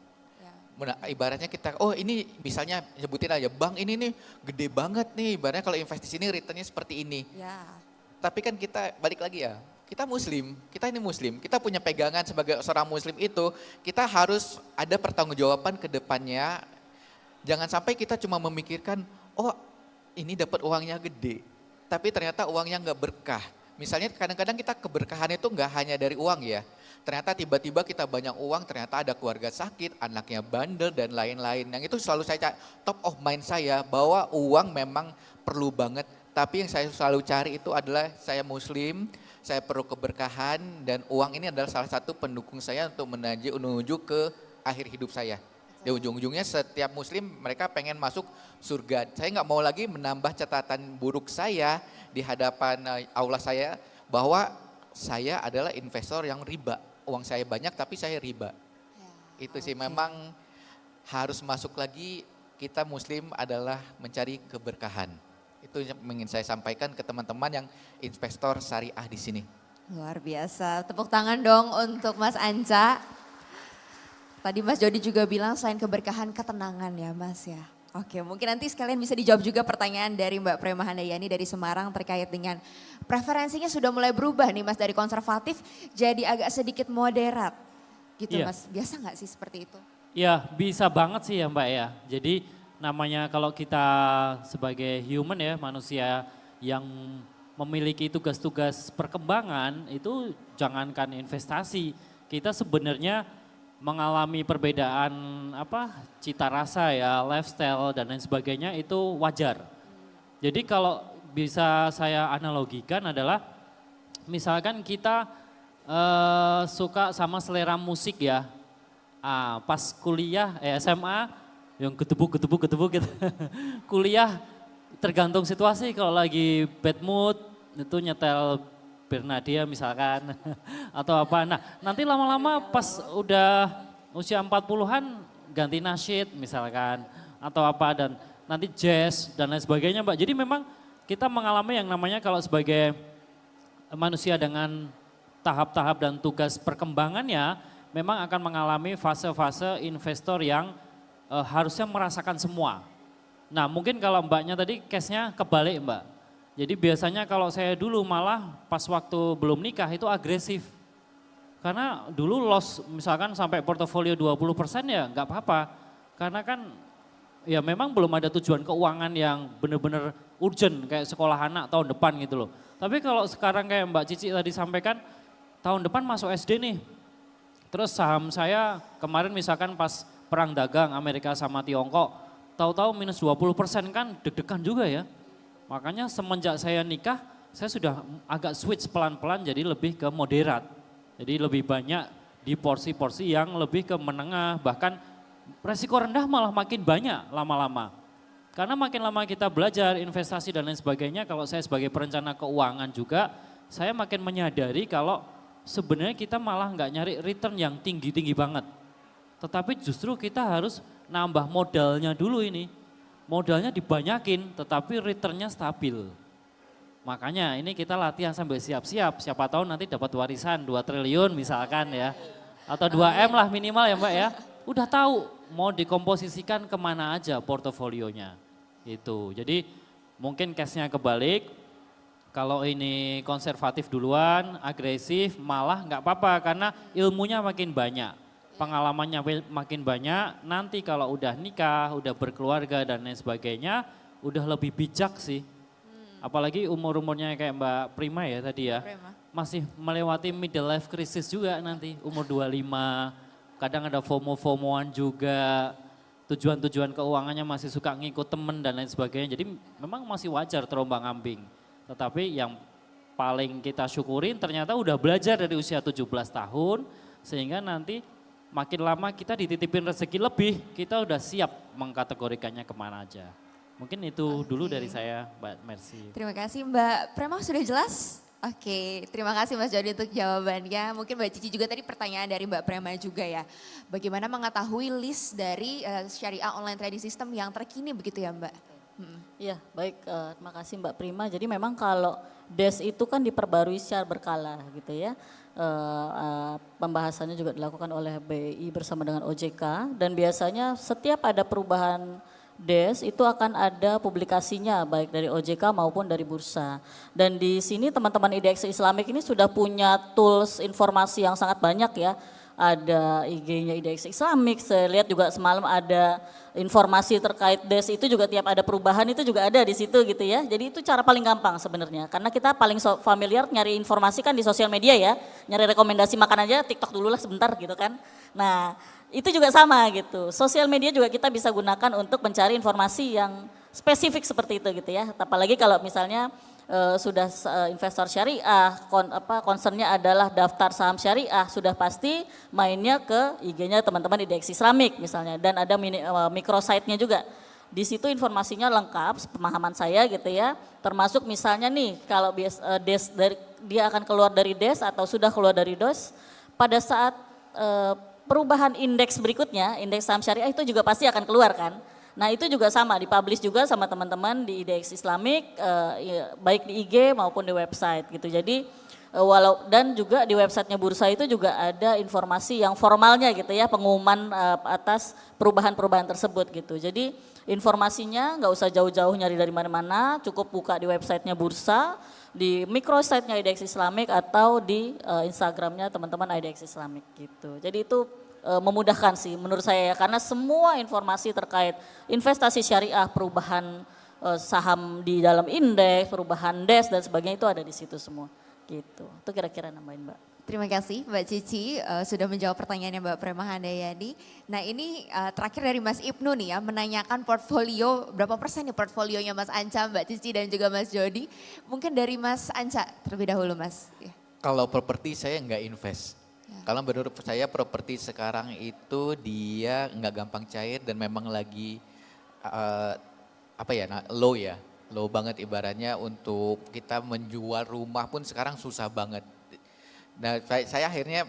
Ibaratnya kita, oh ini misalnya sebutin aja, bank ini nih gede banget nih, ibaratnya kalau investasi ini returnnya seperti ini. Ya. Tapi kan kita balik lagi ya, kita muslim, kita ini muslim, kita punya pegangan sebagai seorang muslim itu, kita harus ada pertanggungjawaban ke depannya. Jangan sampai kita cuma memikirkan, oh ini dapat uangnya gede, tapi ternyata uangnya nggak berkah. Misalnya kadang-kadang kita keberkahan itu nggak hanya dari uang ya. Ternyata tiba-tiba kita banyak uang, ternyata ada keluarga sakit, anaknya bandel dan lain-lain. Yang itu selalu saya top of mind saya bahwa uang memang perlu banget. Tapi yang saya selalu cari itu adalah saya muslim, saya perlu keberkahan dan uang ini adalah salah satu pendukung saya untuk menuju ke akhir hidup saya. Di ujung-ujungnya setiap muslim mereka pengen masuk surga. Saya nggak mau lagi menambah catatan buruk saya di hadapan Allah saya bahwa saya adalah investor yang riba. Uang saya banyak tapi saya riba. Ya, itu sih memang harus masuk lagi, kita muslim adalah mencari keberkahan. Itu yang ingin saya sampaikan ke teman-teman yang investor syariah di sini. Luar biasa, tepuk tangan dong untuk Mas Anca. Tadi Mas Jody juga bilang selain keberkahan ketenangan ya Mas ya. Oke, mungkin nanti sekalian bisa dijawab juga pertanyaan dari Mbak Prema Handayani dari Semarang terkait dengan preferensinya sudah mulai berubah nih Mas dari konservatif jadi agak sedikit moderat gitu Mas. Biasa nggak sih seperti itu? Ya bisa banget sih ya Mbak ya. Jadi namanya kalau kita sebagai human ya manusia yang memiliki tugas-tugas perkembangan itu jangankan investasi. Kita sebenarnya mengalami perbedaan cita rasa ya, lifestyle dan lain sebagainya itu wajar. Jadi kalau bisa saya analogikan adalah misalkan kita suka sama selera musik ya, pas kuliah SMA yang gedebuk gitu, kuliah tergantung situasi kalau lagi bad mood itu nyetel Bernadia misalkan atau apa. Nah nanti lama-lama pas udah usia 40-an ganti nasyid misalkan atau apa dan nanti jazz dan lain sebagainya Mbak. Jadi memang kita mengalami yang namanya kalau sebagai manusia dengan tahap-tahap dan tugas perkembangannya memang akan mengalami fase-fase investor yang harusnya merasakan semua. Nah mungkin kalau Mbaknya tadi case-nya kebalik Mbak. Jadi biasanya kalau saya dulu malah pas waktu belum nikah itu agresif. Karena dulu loss misalkan sampai portofolio 20% ya nggak apa-apa. Karena kan ya memang belum ada tujuan keuangan yang benar-benar urgent kayak sekolah anak tahun depan gitu loh. Tapi kalau sekarang kayak Mbak Cici tadi sampaikan tahun depan masuk SD nih Terus saham saya kemarin misalkan pas perang dagang Amerika sama Tiongkok, tahu-tahu minus 20% kan deg-degan juga ya. Makanya semenjak saya nikah, saya sudah agak switch pelan-pelan jadi lebih ke moderat. Jadi lebih banyak di porsi-porsi yang lebih ke menengah, bahkan resiko rendah malah makin banyak lama-lama. Karena makin lama kita belajar investasi dan lain sebagainya, kalau saya sebagai perencana keuangan juga, saya makin menyadari kalau sebenarnya kita malah nggak nyari return yang tinggi-tinggi banget. Tetapi justru kita harus nambah modalnya dulu ini. Modalnya dibanyakin tetapi returnnya stabil. Makanya ini kita latihan sampai siap-siap, siapa tahu nanti dapat warisan 2 triliun misalkan ya. Atau 2M lah minimal ya Mbak ya. Udah tahu mau dikomposisikan kemana aja portofolionya. Itu. Jadi mungkin case-nya kebalik, kalau ini konservatif duluan, agresif malah nggak apa-apa karena ilmunya makin banyak. Pengalamannya makin banyak, nanti kalau udah nikah, udah berkeluarga dan lain sebagainya, udah lebih bijak sih. Apalagi umur-umurnya kayak Mbak Prima ya tadi ya, masih melewati middle life crisis juga nanti, umur 25, kadang ada FOMO-FOMOan juga, tujuan-tujuan keuangannya masih suka ngikut temen dan lain sebagainya, jadi memang masih wajar terombang ambing. Tetapi yang paling kita syukurin ternyata udah belajar dari usia 17 tahun, sehingga nanti makin lama kita dititipin rezeki lebih, kita udah siap mengkategorikannya kemana aja. Mungkin itu dulu dari saya, Mbak Mercy. Terima kasih Mbak Prema, sudah jelas? Oke, terima kasih Mas Jody untuk jawabannya. Mungkin Mbak Cici juga tadi pertanyaan dari Mbak Prema juga ya. Bagaimana mengetahui list dari Syariah Online Trading System yang terkini begitu ya Mbak? Iya, baik, terima kasih Mbak Prima. Jadi memang kalau DES itu kan diperbarui secara berkala gitu ya. Pembahasannya juga dilakukan oleh BI bersama dengan OJK dan biasanya setiap ada perubahan DES itu akan ada publikasinya baik dari OJK maupun dari bursa. Dan di sini teman-teman IDX Islamic ini sudah punya tools informasi yang sangat banyak ya. Ada IG-nya IDX Islamic, saya lihat juga semalam ada informasi terkait DES itu juga tiap ada perubahan itu juga ada di situ gitu ya. Jadi itu cara paling gampang sebenarnya. Karena kita paling familiar nyari informasi kan di sosial media ya. Nyari rekomendasi makan aja TikTok dulu lah sebentar gitu kan. Nah itu juga sama gitu. Sosial media juga kita bisa gunakan untuk mencari informasi yang spesifik seperti itu gitu ya. Apalagi kalau misalnya sudah investor syariah, concernnya adalah daftar saham syariah, sudah pasti mainnya ke IG-nya teman-teman di DX Islamic misalnya. Dan ada microsite-nya juga. Di situ informasinya lengkap, pemahaman saya gitu ya. Termasuk misalnya nih kalau DES dia akan keluar dari DES atau sudah keluar dari DES, pada saat perubahan indeks berikutnya, indeks saham syariah itu juga pasti akan keluar kan. Nah itu juga sama, dipublish juga sama teman-teman di IDX Islamic, baik di IG maupun di website gitu. Jadi dan juga di websitenya bursa itu juga ada informasi yang formalnya gitu ya, pengumuman atas perubahan-perubahan tersebut gitu. Jadi informasinya nggak usah jauh-jauh nyari dari mana-mana, cukup buka di websitenya bursa, di microsite-nya IDX Islamic atau di Instagramnya teman-teman IDX Islamic gitu. Jadi itu memudahkan sih menurut saya ya, karena semua informasi terkait investasi syariah, perubahan saham di dalam indeks, perubahan DES dan sebagainya itu ada di situ semua gitu. Itu kira-kira nambahin Mbak. Terima kasih Mbak Cici sudah menjawab pertanyaannya Mbak Prema Handayani. Nah ini terakhir dari Mas Ibnu nih ya, menanyakan portfolio, berapa persen nih portfolionya Mas Anca, Mbak Cici dan juga Mas Jody. Mungkin dari Mas Anca terlebih dahulu Mas. Kalau properti saya nggak invest. Kalau menurut saya properti sekarang itu dia nggak gampang cair dan memang lagi low ya, low banget ibaratnya untuk kita menjual rumah pun sekarang susah banget. Nah saya akhirnya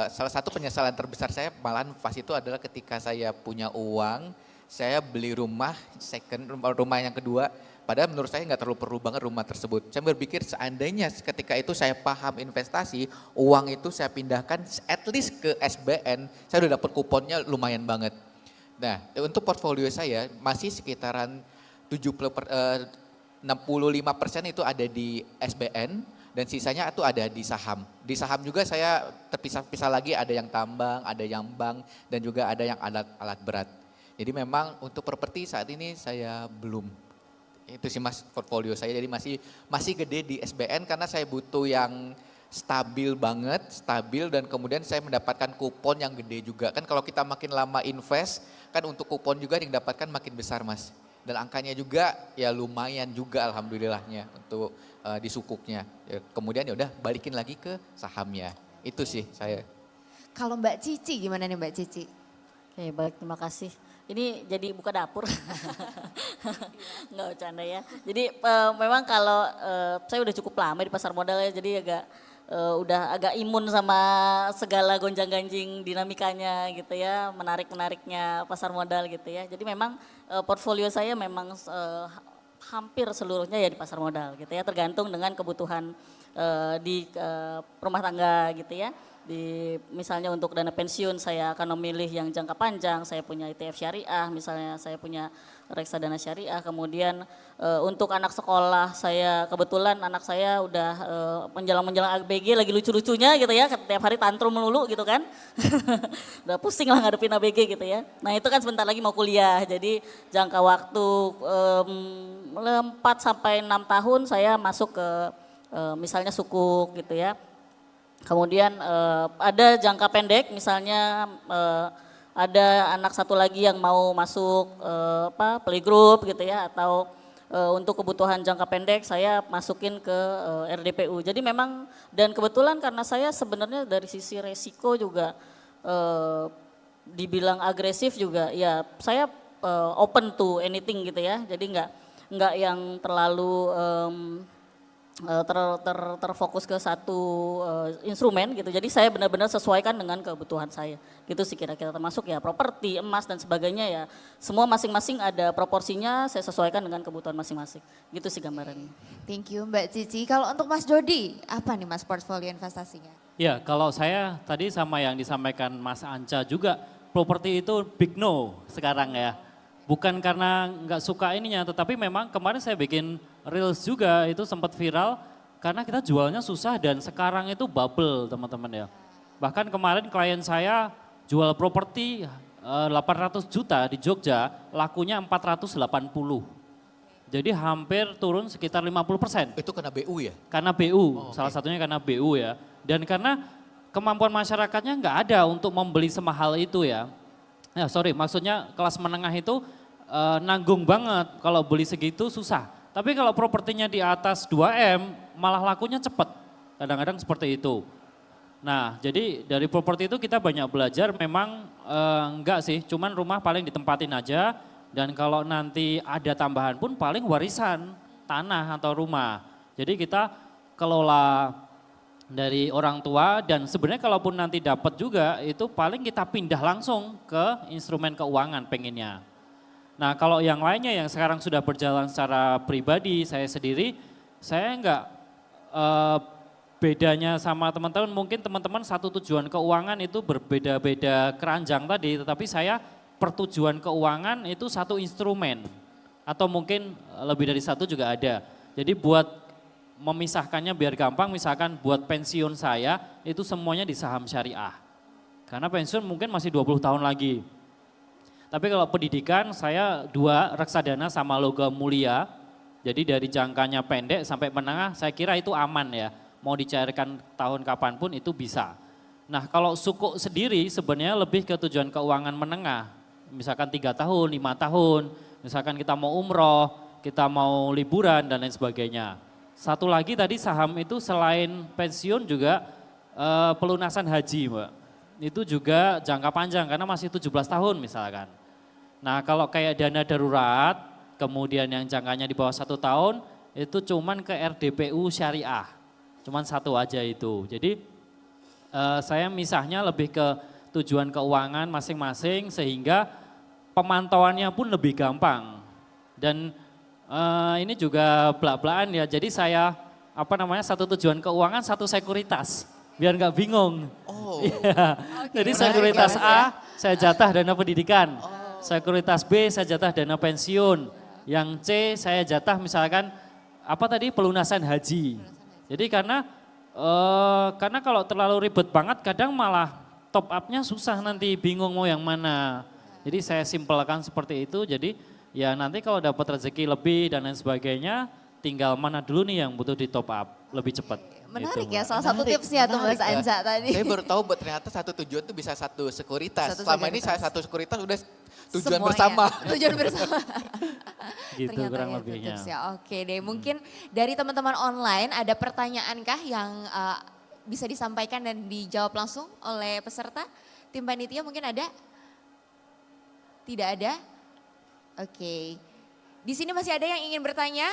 salah satu penyesalan terbesar saya malahan pas itu adalah ketika saya punya uang, saya beli rumah second, rumah yang kedua. Padahal menurut saya nggak terlalu perlu banget rumah tersebut. Saya berpikir seandainya ketika itu saya paham investasi, uang itu saya pindahkan at least ke SBN, saya udah dapat kuponnya lumayan banget. Nah untuk portfolio saya masih sekitaran 65% itu ada di SBN dan sisanya itu ada di saham. Di saham juga saya terpisah-pisah lagi, ada yang tambang, ada yang bank dan juga ada yang alat berat. Jadi memang untuk properti saat ini saya belum. Itu sih Mas portfolio saya, jadi masih gede di SBN karena saya butuh yang stabil banget, stabil dan kemudian saya mendapatkan kupon yang gede juga. Kan kalau kita makin lama invest, kan untuk kupon juga yang didapatkan makin besar Mas. Dan angkanya juga ya lumayan juga alhamdulillahnya untuk di sukuknya. Ya, kemudian ya udah balikin lagi ke sahamnya. Itu sih saya. Kalau Mbak Cici gimana nih Mbak Cici? Oke, baik, terima kasih. Ini jadi buka dapur. Nggak bercanda ya. Jadi memang kalau saya udah cukup lama di pasar modal ya, jadi udah agak imun sama segala gonjang-ganjing dinamikanya gitu ya, menarik-menariknya pasar modal gitu ya. Jadi memang portfolio saya memang hampir seluruhnya ya di pasar modal gitu ya, tergantung dengan kebutuhan di rumah tangga gitu ya. Misalnya untuk dana pensiun saya akan memilih yang jangka panjang, saya punya ETF syariah, misalnya saya punya reksadana syariah. Kemudian untuk anak sekolah saya kebetulan anak saya udah menjelang ABG lagi lucu-lucunya gitu ya, setiap hari tantrum melulu gitu kan. Udah pusing lah ngadepin ABG gitu ya. Nah itu kan sebentar lagi mau kuliah, jadi jangka waktu 4 sampai 6 tahun saya masuk ke misalnya sukuk gitu ya. Kemudian ada jangka pendek, misalnya ada anak satu lagi yang mau masuk playgroup gitu ya, atau untuk kebutuhan jangka pendek saya masukin ke RDPU. Jadi memang dan kebetulan karena saya sebenarnya dari sisi resiko juga dibilang agresif juga, ya saya open to anything gitu ya. Jadi nggak yang terlalu terfokus ke satu instrumen gitu. Jadi saya benar-benar sesuaikan dengan kebutuhan saya. Gitu sih kira-kira, termasuk ya properti, emas dan sebagainya ya. Semua masing-masing ada proporsinya, saya sesuaikan dengan kebutuhan masing-masing. Gitu sih gambarannya. Thank you Mbak Cici. Kalau untuk Mas Dodi, apa nih Mas portfolio investasinya? Ya, kalau saya tadi sama yang disampaikan Mas Anca juga, properti itu big no sekarang ya. Bukan karena nggak suka ininya, tetapi memang kemarin saya bikin reels juga, itu sempat viral karena kita jualnya susah dan sekarang itu bubble teman-teman ya. Bahkan kemarin klien saya jual properti 800 juta di Jogja, lakunya 480. Jadi hampir turun sekitar 50%. Itu kena BU ya? Karena BU, salah satunya karena BU ya. Dan karena kemampuan masyarakatnya nggak ada untuk membeli semahal itu ya. Ya sorry, maksudnya kelas menengah itu nanggung banget, kalau beli segitu susah. Tapi kalau propertinya di atas 2M malah lakunya cepat, kadang-kadang seperti itu. Nah jadi dari properti itu kita banyak belajar, memang enggak sih, cuman rumah paling ditempatin aja. Dan kalau nanti ada tambahan pun paling warisan, tanah atau rumah. Jadi kita kelola dari orang tua dan sebenarnya kalaupun nanti dapat juga itu paling kita pindah langsung ke instrumen keuangan pengennya. Nah kalau yang lainnya yang sekarang sudah berjalan secara pribadi, saya sendiri, saya enggak bedanya sama teman-teman, mungkin teman-teman satu tujuan keuangan itu berbeda-beda keranjang tadi, tetapi saya pertujuan keuangan itu satu instrumen atau mungkin lebih dari satu juga ada. Jadi buat memisahkannya biar gampang, misalkan buat pensiun saya itu semuanya di saham syariah. Karena pensiun mungkin masih 20 tahun lagi. Tapi kalau pendidikan saya 2 reksadana sama logam mulia. Jadi dari jangkanya pendek sampai menengah saya kira itu aman ya. Mau dicairkan tahun kapanpun itu bisa. Nah kalau sukuk sendiri sebenarnya lebih ke tujuan keuangan menengah. Misalkan 3 tahun, 5 tahun, misalkan kita mau umroh, kita mau liburan dan lain sebagainya. Satu lagi tadi saham itu selain pensiun juga pelunasan haji Mbak. Itu juga jangka panjang karena masih 17 tahun misalkan. Nah kalau kayak dana darurat, kemudian yang jangkanya di bawah 1 tahun, itu cuman ke RDPU syariah. Cuman satu aja itu. Jadi saya misahnya lebih ke tujuan keuangan masing-masing sehingga pemantauannya pun lebih gampang. Dan ini juga belak-belakan ya, jadi saya satu tujuan keuangan, satu sekuritas. Biar nggak bingung. Oh. Ya. Jadi sekuritas A saya jatah dana pendidikan. Sekuritas B saya jatah dana pensiun. Yang C saya jatah misalkan pelunasan haji. Jadi karena kalau terlalu ribet banget kadang malah top up-nya susah nanti bingung mau yang mana. Jadi saya simpelkan seperti itu. Jadi ya nanti kalau dapat rezeki lebih dan lain sebagainya tinggal mana dulu nih yang butuh di top up lebih cepat. Menarik ya, Mbak. salah satu Menarik, tipsnya tuh Mas menarik, Mbak. Anza tadi. Saya baru tahu ternyata satu tujuan tuh bisa satu sekuritas. Satu Selama ini saya sekuritas. satu sekuritas udah tujuan Semuanya. bersama. Tujuan bersama. Gitu Ternyata kurang itu lebihnya. tipsnya. Oke deh, mungkin dari teman-teman online ada pertanyaankah yang bisa disampaikan dan dijawab langsung oleh peserta? Tim panitia mungkin ada? Tidak ada? Oke. Di sini masih ada yang ingin bertanya?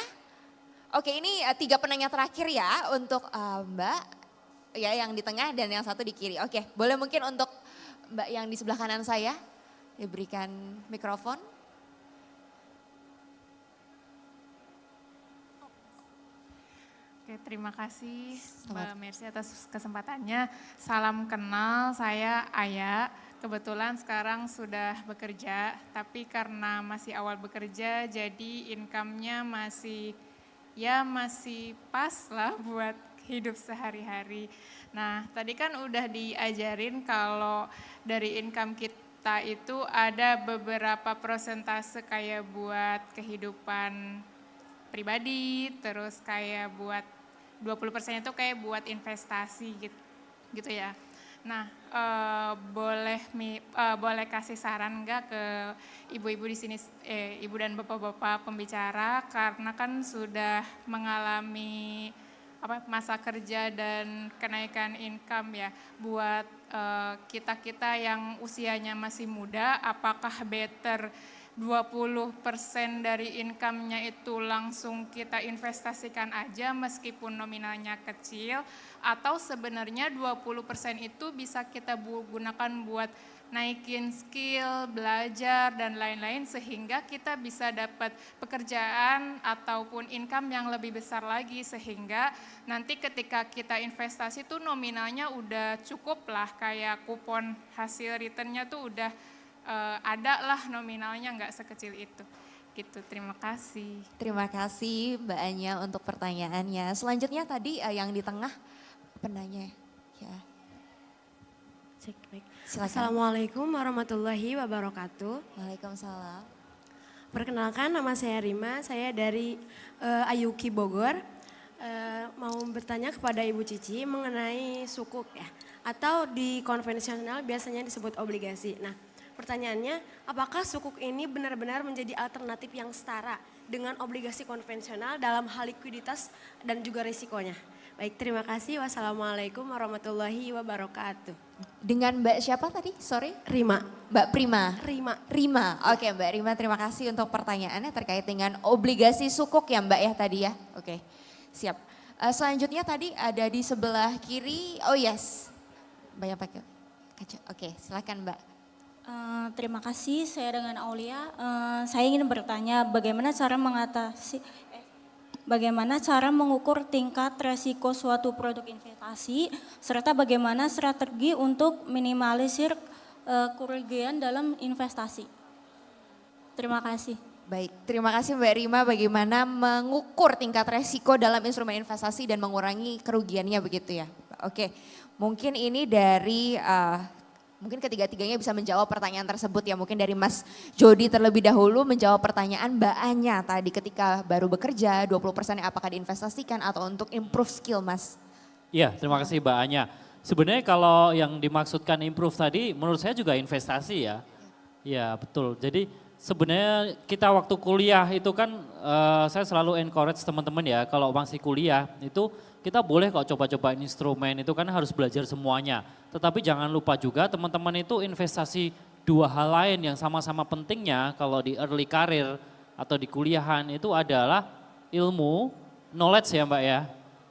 Oke, ini 3 penanya terakhir ya untuk Mbak, ya yang di tengah dan yang satu di kiri. Oke, boleh mungkin untuk Mbak yang di sebelah kanan saya diberikan mikrofon. Oke, terima kasih Mbak Mercy atas kesempatannya. Salam kenal, saya Aya. Kebetulan sekarang sudah bekerja, tapi karena masih awal bekerja, jadi income-nya masih pas lah buat hidup sehari-hari. Nah, tadi kan udah diajarin kalau dari income kita itu ada beberapa persentase kayak buat kehidupan pribadi, terus kayak buat 20% itu kayak buat investasi gitu ya. Nah, boleh kasih saran nggak ke ibu-ibu di sini, ibu dan bapak-bapak pembicara, karena kan sudah mengalami masa kerja dan kenaikan income ya, buat kita-kita yang usianya masih muda, apakah better 20% dari income-nya itu langsung kita investasikan aja meskipun nominalnya kecil, atau sebenarnya 20% itu bisa kita gunakan buat naikin skill, belajar dan lain-lain sehingga kita bisa dapat pekerjaan ataupun income yang lebih besar lagi, sehingga nanti ketika kita investasi tuh nominalnya udah cukup lah, kayak kupon hasil returnnya tuh udah ada lah nominalnya, nggak sekecil itu. Gitu, terima kasih. Terima kasih Mbak Anya untuk pertanyaannya. Selanjutnya tadi yang di tengah penanya ya. Silakan. Assalamualaikum warahmatullahi wabarakatuh. Waalaikumsalam. Perkenalkan, nama saya Rima, saya dari Ayuki Bogor. Mau bertanya kepada Ibu Cici mengenai sukuk ya, atau di konvensional biasanya disebut obligasi. Nah, pertanyaannya, apakah sukuk ini benar-benar menjadi alternatif yang setara dengan obligasi konvensional dalam hal likuiditas dan juga risikonya? Baik, terima kasih. Wassalamualaikum warahmatullahi wabarakatuh. Dengan Mbak siapa tadi? Sorry. Rima. Mbak Prima. Rima. Rima. Oke Mbak Rima, terima kasih untuk pertanyaannya terkait dengan obligasi sukuk ya Mbak ya tadi ya. Oke, siap. Selanjutnya tadi ada di sebelah kiri. Oh yes. Banyak pakai kaca. Oke, silakan Mbak. Terima kasih, saya dengan Aulia. Saya ingin bertanya bagaimana cara mengukur tingkat resiko suatu produk investasi, serta bagaimana strategi untuk minimalisir kerugian dalam investasi. Terima kasih. Baik, terima kasih Mbak Rima, bagaimana mengukur tingkat resiko dalam instrumen investasi dan mengurangi kerugiannya begitu ya. Oke, mungkin ini dari mungkin ketiga-tiganya bisa menjawab pertanyaan tersebut ya. Mungkin dari Mas Jody terlebih dahulu menjawab pertanyaan Mbak Anya tadi ketika baru bekerja 20% apakah diinvestasikan atau untuk improve skill Mas? Iya, terima kasih Mbak Anya. Sebenarnya kalau yang dimaksudkan improve tadi menurut saya juga investasi ya. Ya betul, jadi sebenarnya kita waktu kuliah itu kan saya selalu encourage teman-teman ya, kalau masih kuliah itu kita boleh kok coba-cobain instrumen, itu kan harus belajar semuanya. Tetapi jangan lupa juga teman-teman itu investasi dua hal lain yang sama-sama pentingnya kalau di early career atau di kuliahan itu adalah ilmu, knowledge ya Mbak ya.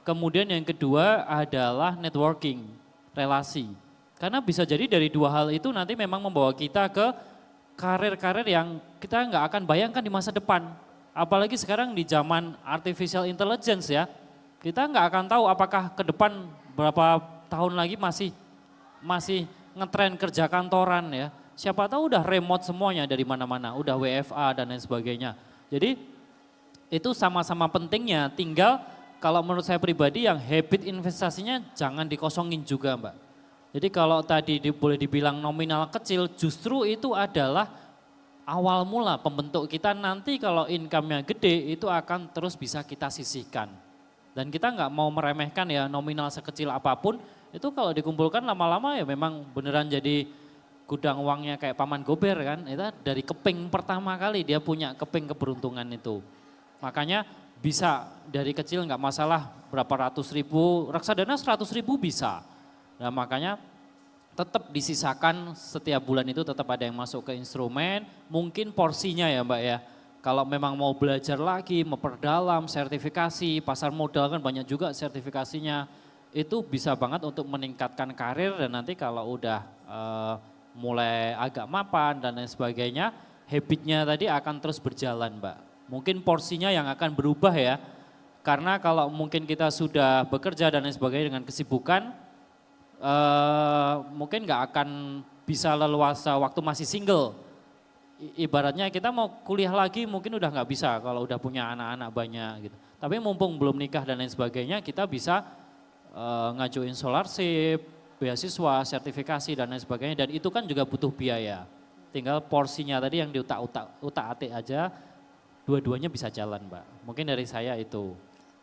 Kemudian yang kedua adalah networking, relasi. Karena bisa jadi dari dua hal itu nanti memang membawa kita ke karir-karir yang kita nggak akan bayangkan di masa depan. Apalagi sekarang di zaman artificial intelligence ya. Kita nggak akan tahu apakah ke depan berapa tahun lagi masih ngetren kerja kantoran ya. Siapa tahu udah remote semuanya dari mana-mana, udah WFA dan lain sebagainya. Jadi itu sama-sama pentingnya, tinggal kalau menurut saya pribadi yang habit investasinya jangan dikosongin juga Mbak. Jadi kalau tadi boleh dibilang nominal kecil, justru itu adalah awal mula pembentuk kita nanti kalau income-nya gede itu akan terus bisa kita sisihkan. Dan kita nggak mau meremehkan ya nominal sekecil apapun, itu kalau dikumpulkan lama-lama ya memang beneran jadi gudang uangnya kayak Paman Gober kan. Itu dari keping pertama kali dia punya keping keberuntungan itu. Makanya bisa dari kecil nggak masalah berapa ratus ribu, reksadana 100 ribu bisa. Nah makanya tetap disisakan setiap bulan itu tetap ada yang masuk ke instrumen, mungkin porsinya ya Mbak ya. Kalau memang mau belajar lagi, memperdalam, sertifikasi, pasar modal kan banyak juga sertifikasinya. Itu bisa banget untuk meningkatkan karir dan nanti kalau udah mulai agak mapan dan lain sebagainya, habitnya tadi akan terus berjalan Mbak. Mungkin porsinya yang akan berubah ya. Karena kalau mungkin kita sudah bekerja dan lain sebagainya dengan kesibukan, mungkin nggak akan bisa leluasa waktu masih single. Ibaratnya kita mau kuliah lagi mungkin udah nggak bisa kalau udah punya anak-anak banyak gitu. Tapi mumpung belum nikah dan lain sebagainya kita bisa ngajuin scholarship, beasiswa, sertifikasi dan lain sebagainya. Dan itu kan juga butuh biaya. Tinggal porsinya tadi yang diutak-atik aja, dua-duanya bisa jalan Mbak. Mungkin dari saya itu.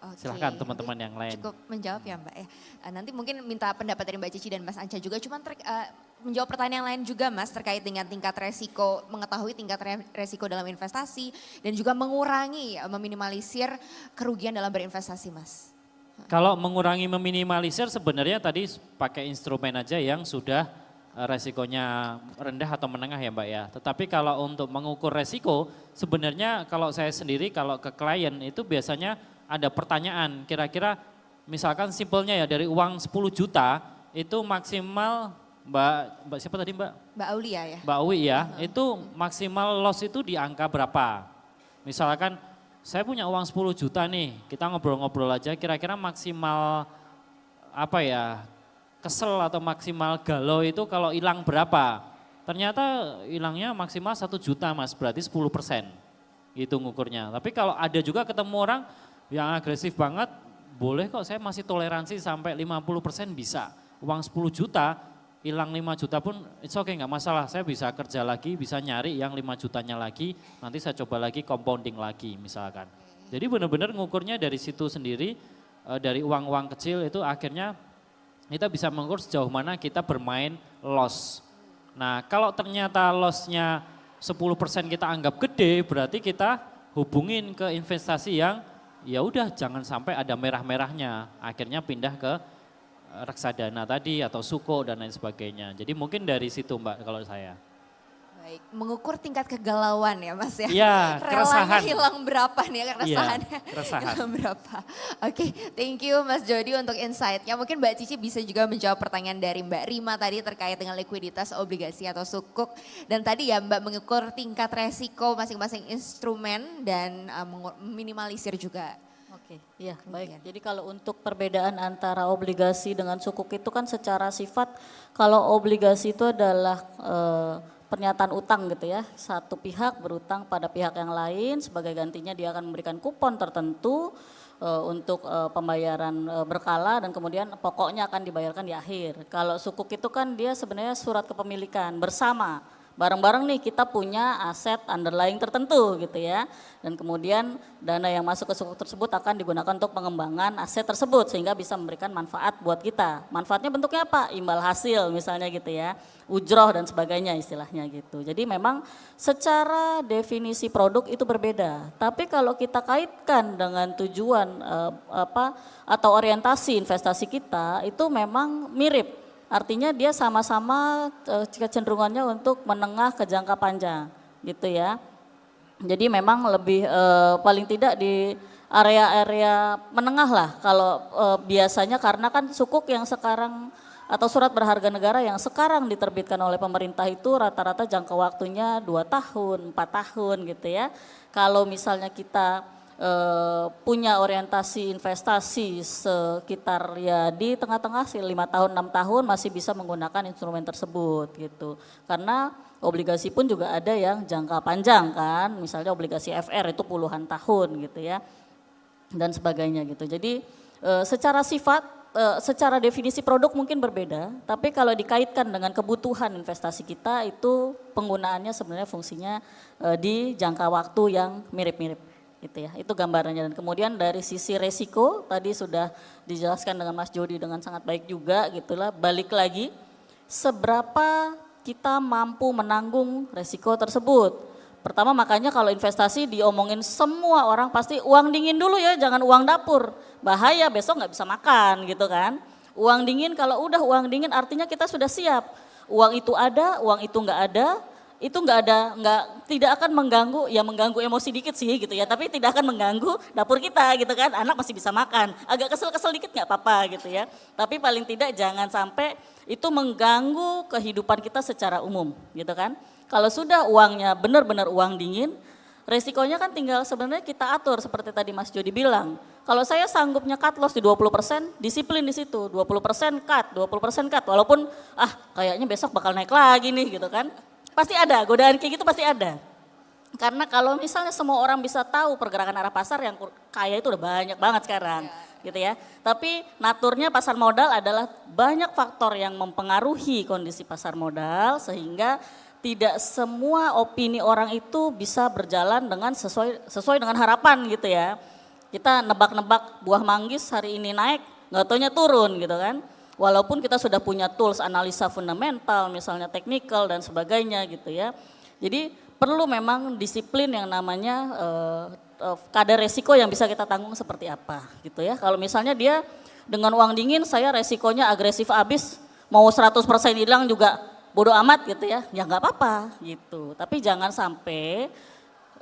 Oke, Silahkan teman-teman yang lain. Cukup menjawab ya Mbak ya. Nanti mungkin minta pendapat dari Mbak Cici dan Mas Anca juga. Cuman menjawab pertanyaan yang lain juga Mas terkait dengan tingkat resiko, mengetahui tingkat resiko dalam investasi dan juga mengurangi, meminimalisir kerugian dalam berinvestasi Mas. Kalau mengurangi meminimalisir sebenarnya tadi pakai instrumen aja yang sudah resikonya rendah atau menengah ya Mbak ya. Tetapi kalau untuk mengukur resiko sebenarnya kalau saya sendiri kalau ke klien itu biasanya ada pertanyaan, kira-kira misalkan simpelnya ya dari uang 10 juta itu maksimal Mbak siapa tadi Mbak? Mbak Aulia ya? Mbak Uwi ya, itu maksimal loss itu di angka berapa? Misalkan saya punya uang 10 juta nih, kita ngobrol-ngobrol aja kira-kira maksimal apa ya, kesel atau maksimal galau itu kalau hilang berapa? Ternyata hilangnya maksimal 1 juta Mas, berarti 10%. Gitu ngukurnya. Tapi kalau ada juga ketemu orang yang agresif banget, boleh kok saya masih toleransi sampai 50% bisa. Uang 10 juta, hilang 5 juta pun it's okay nggak masalah. Saya bisa kerja lagi, bisa nyari yang 5 jutanya lagi, nanti saya coba lagi compounding lagi misalkan. Jadi benar-benar ngukurnya dari situ sendiri, dari uang-uang kecil itu akhirnya kita bisa mengukur sejauh mana kita bermain loss. Nah kalau ternyata lossnya 10% kita anggap gede, berarti kita hubungin ke investasi yang ya udah jangan sampai ada merah-merahnya, akhirnya pindah ke reksadana tadi atau suko dan lain sebagainya. Jadi mungkin dari situ Mbak kalau saya. Baik, mengukur tingkat kegalauan ya Mas ya. Iya, keresahan. Relanya hilang berapa nih keresahannya. Iya, keresahan. Hilang berapa. Oke, thank you Mas Jody untuk insight-nya. Mungkin Mbak Cici bisa juga menjawab pertanyaan dari Mbak Rima tadi terkait dengan likuiditas obligasi atau sukuk. Dan tadi ya Mbak mengukur tingkat resiko masing-masing instrumen dan meminimalisir juga. Oke, iya baik. Jadi kalau untuk perbedaan antara obligasi dengan sukuk itu kan secara sifat, kalau obligasi itu adalah pernyataan utang gitu ya, satu pihak berutang pada pihak yang lain, sebagai gantinya dia akan memberikan kupon tertentu untuk pembayaran berkala dan kemudian pokoknya akan dibayarkan di akhir. Kalau sukuk itu kan dia sebenarnya surat kepemilikan bersama. Bareng-bareng nih kita punya aset underlying tertentu gitu ya. Dan kemudian dana yang masuk ke sukuk tersebut akan digunakan untuk pengembangan aset tersebut sehingga bisa memberikan manfaat buat kita. Manfaatnya bentuknya apa? Imbal hasil misalnya gitu ya. Ujroh dan sebagainya istilahnya gitu. Jadi memang secara definisi produk itu berbeda. Tapi kalau kita kaitkan dengan tujuan atau orientasi investasi kita itu memang mirip. Artinya dia sama-sama kecenderungannya untuk menengah ke jangka panjang gitu ya. Jadi memang lebih paling tidak di area-area menengah lah kalau biasanya karena kan sukuk yang sekarang atau surat berharga negara yang sekarang diterbitkan oleh pemerintah itu rata-rata jangka waktunya 2 tahun, 4 tahun gitu ya. Kalau misalnya kita punya orientasi investasi sekitar ya di tengah-tengah sih 5 tahun 6 tahun masih bisa menggunakan instrumen tersebut gitu. Karena obligasi pun juga ada yang jangka panjang kan, misalnya obligasi FR itu puluhan tahun gitu ya dan sebagainya gitu. Jadi secara sifat, secara definisi produk mungkin berbeda, tapi kalau dikaitkan dengan kebutuhan investasi kita itu penggunaannya sebenarnya fungsinya di jangka waktu yang mirip-mirip. Gitu ya, itu gambarannya. Dan kemudian dari sisi resiko tadi sudah dijelaskan dengan Mas Jody dengan sangat baik juga gitulah. Balik lagi, seberapa kita mampu menanggung resiko tersebut. Pertama makanya kalau investasi diomongin semua orang pasti uang dingin dulu ya, jangan uang dapur. Bahaya besok nggak bisa makan gitu kan. Uang dingin, kalau udah uang dingin artinya kita sudah siap. Uang itu ada, uang itu itu tidak akan mengganggu, ya mengganggu emosi dikit sih gitu ya, tapi tidak akan mengganggu dapur kita gitu kan, anak masih bisa makan, agak kesel-kesel dikit nggak apa-apa gitu ya. Tapi paling tidak jangan sampai itu mengganggu kehidupan kita secara umum gitu kan. Kalau sudah uangnya benar-benar uang dingin, resikonya kan tinggal sebenarnya kita atur seperti tadi Mas Jody bilang. Kalau saya sanggupnya cut loss di 20%, disiplin di situ, 20% cut, walaupun kayaknya besok bakal naik lagi nih gitu kan. Pasti ada, godaan kayak gitu pasti ada. Karena kalau misalnya semua orang bisa tahu pergerakan arah pasar, yang kaya itu udah banyak banget sekarang gitu ya. Tapi naturnya pasar modal adalah banyak faktor yang mempengaruhi kondisi pasar modal sehingga tidak semua opini orang itu bisa berjalan dengan sesuai dengan harapan gitu ya. Kita nebak-nebak buah manggis hari ini naik, nggak taunya turun gitu kan. Walaupun kita sudah punya tools analisa fundamental, misalnya technical dan sebagainya gitu ya. Jadi perlu memang disiplin yang namanya kadar resiko yang bisa kita tanggung seperti apa gitu ya. Kalau misalnya dia dengan uang dingin saya resikonya agresif abis, mau 100% hilang juga bodoh amat gitu ya nggak apa-apa gitu. Tapi jangan sampai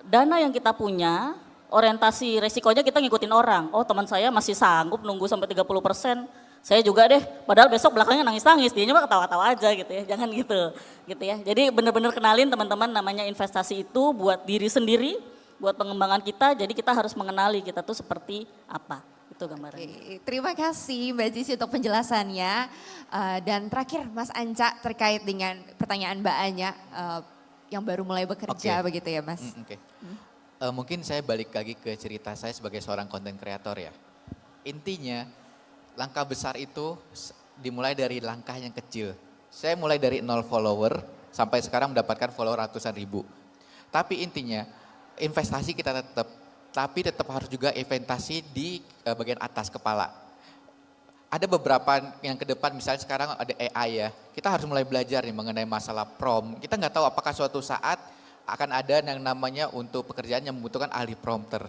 dana yang kita punya, orientasi resikonya kita ngikutin orang. Oh teman saya masih sanggup nunggu sampai 30%, saya juga deh, padahal besok belakangnya nangis-nangis, dianya mah ketawa-tawa aja gitu ya, jangan gitu ya. Jadi benar-benar kenalin teman-teman namanya investasi itu buat diri sendiri, buat pengembangan kita, jadi kita harus mengenali kita tuh seperti apa. Itu gambarannya. Oke, terima kasih Mbak Cici untuk penjelasannya. Dan terakhir Mas Anca terkait dengan pertanyaan Mbak Anya yang baru mulai bekerja begitu ya Mas. Mungkin saya balik lagi ke cerita saya sebagai seorang content creator ya. Intinya langkah besar itu dimulai dari langkah yang kecil. Saya mulai dari 0 follower sampai sekarang mendapatkan follower ratusan ribu. Tapi intinya investasi kita tapi tetap harus juga investasi di bagian atas kepala. Ada beberapa yang ke depan, misalnya sekarang ada AI ya, kita harus mulai belajar nih mengenai masalah prompt. Kita nggak tahu apakah suatu saat akan ada yang namanya untuk pekerjaan yang membutuhkan ahli prompter.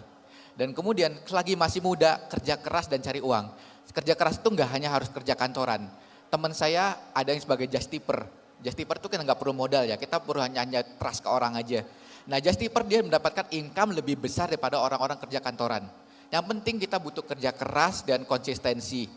Dan kemudian selagi masih muda, kerja keras dan cari uang. Kerja keras itu nggak hanya harus kerja kantoran. Teman saya ada yang sebagai just tipper. Just tipper itu kan nggak perlu modal ya, kita perlu hanya trust ke orang aja. Nah just tipper dia mendapatkan income lebih besar daripada orang-orang kerja kantoran. Yang penting kita butuh kerja keras dan konsistensi.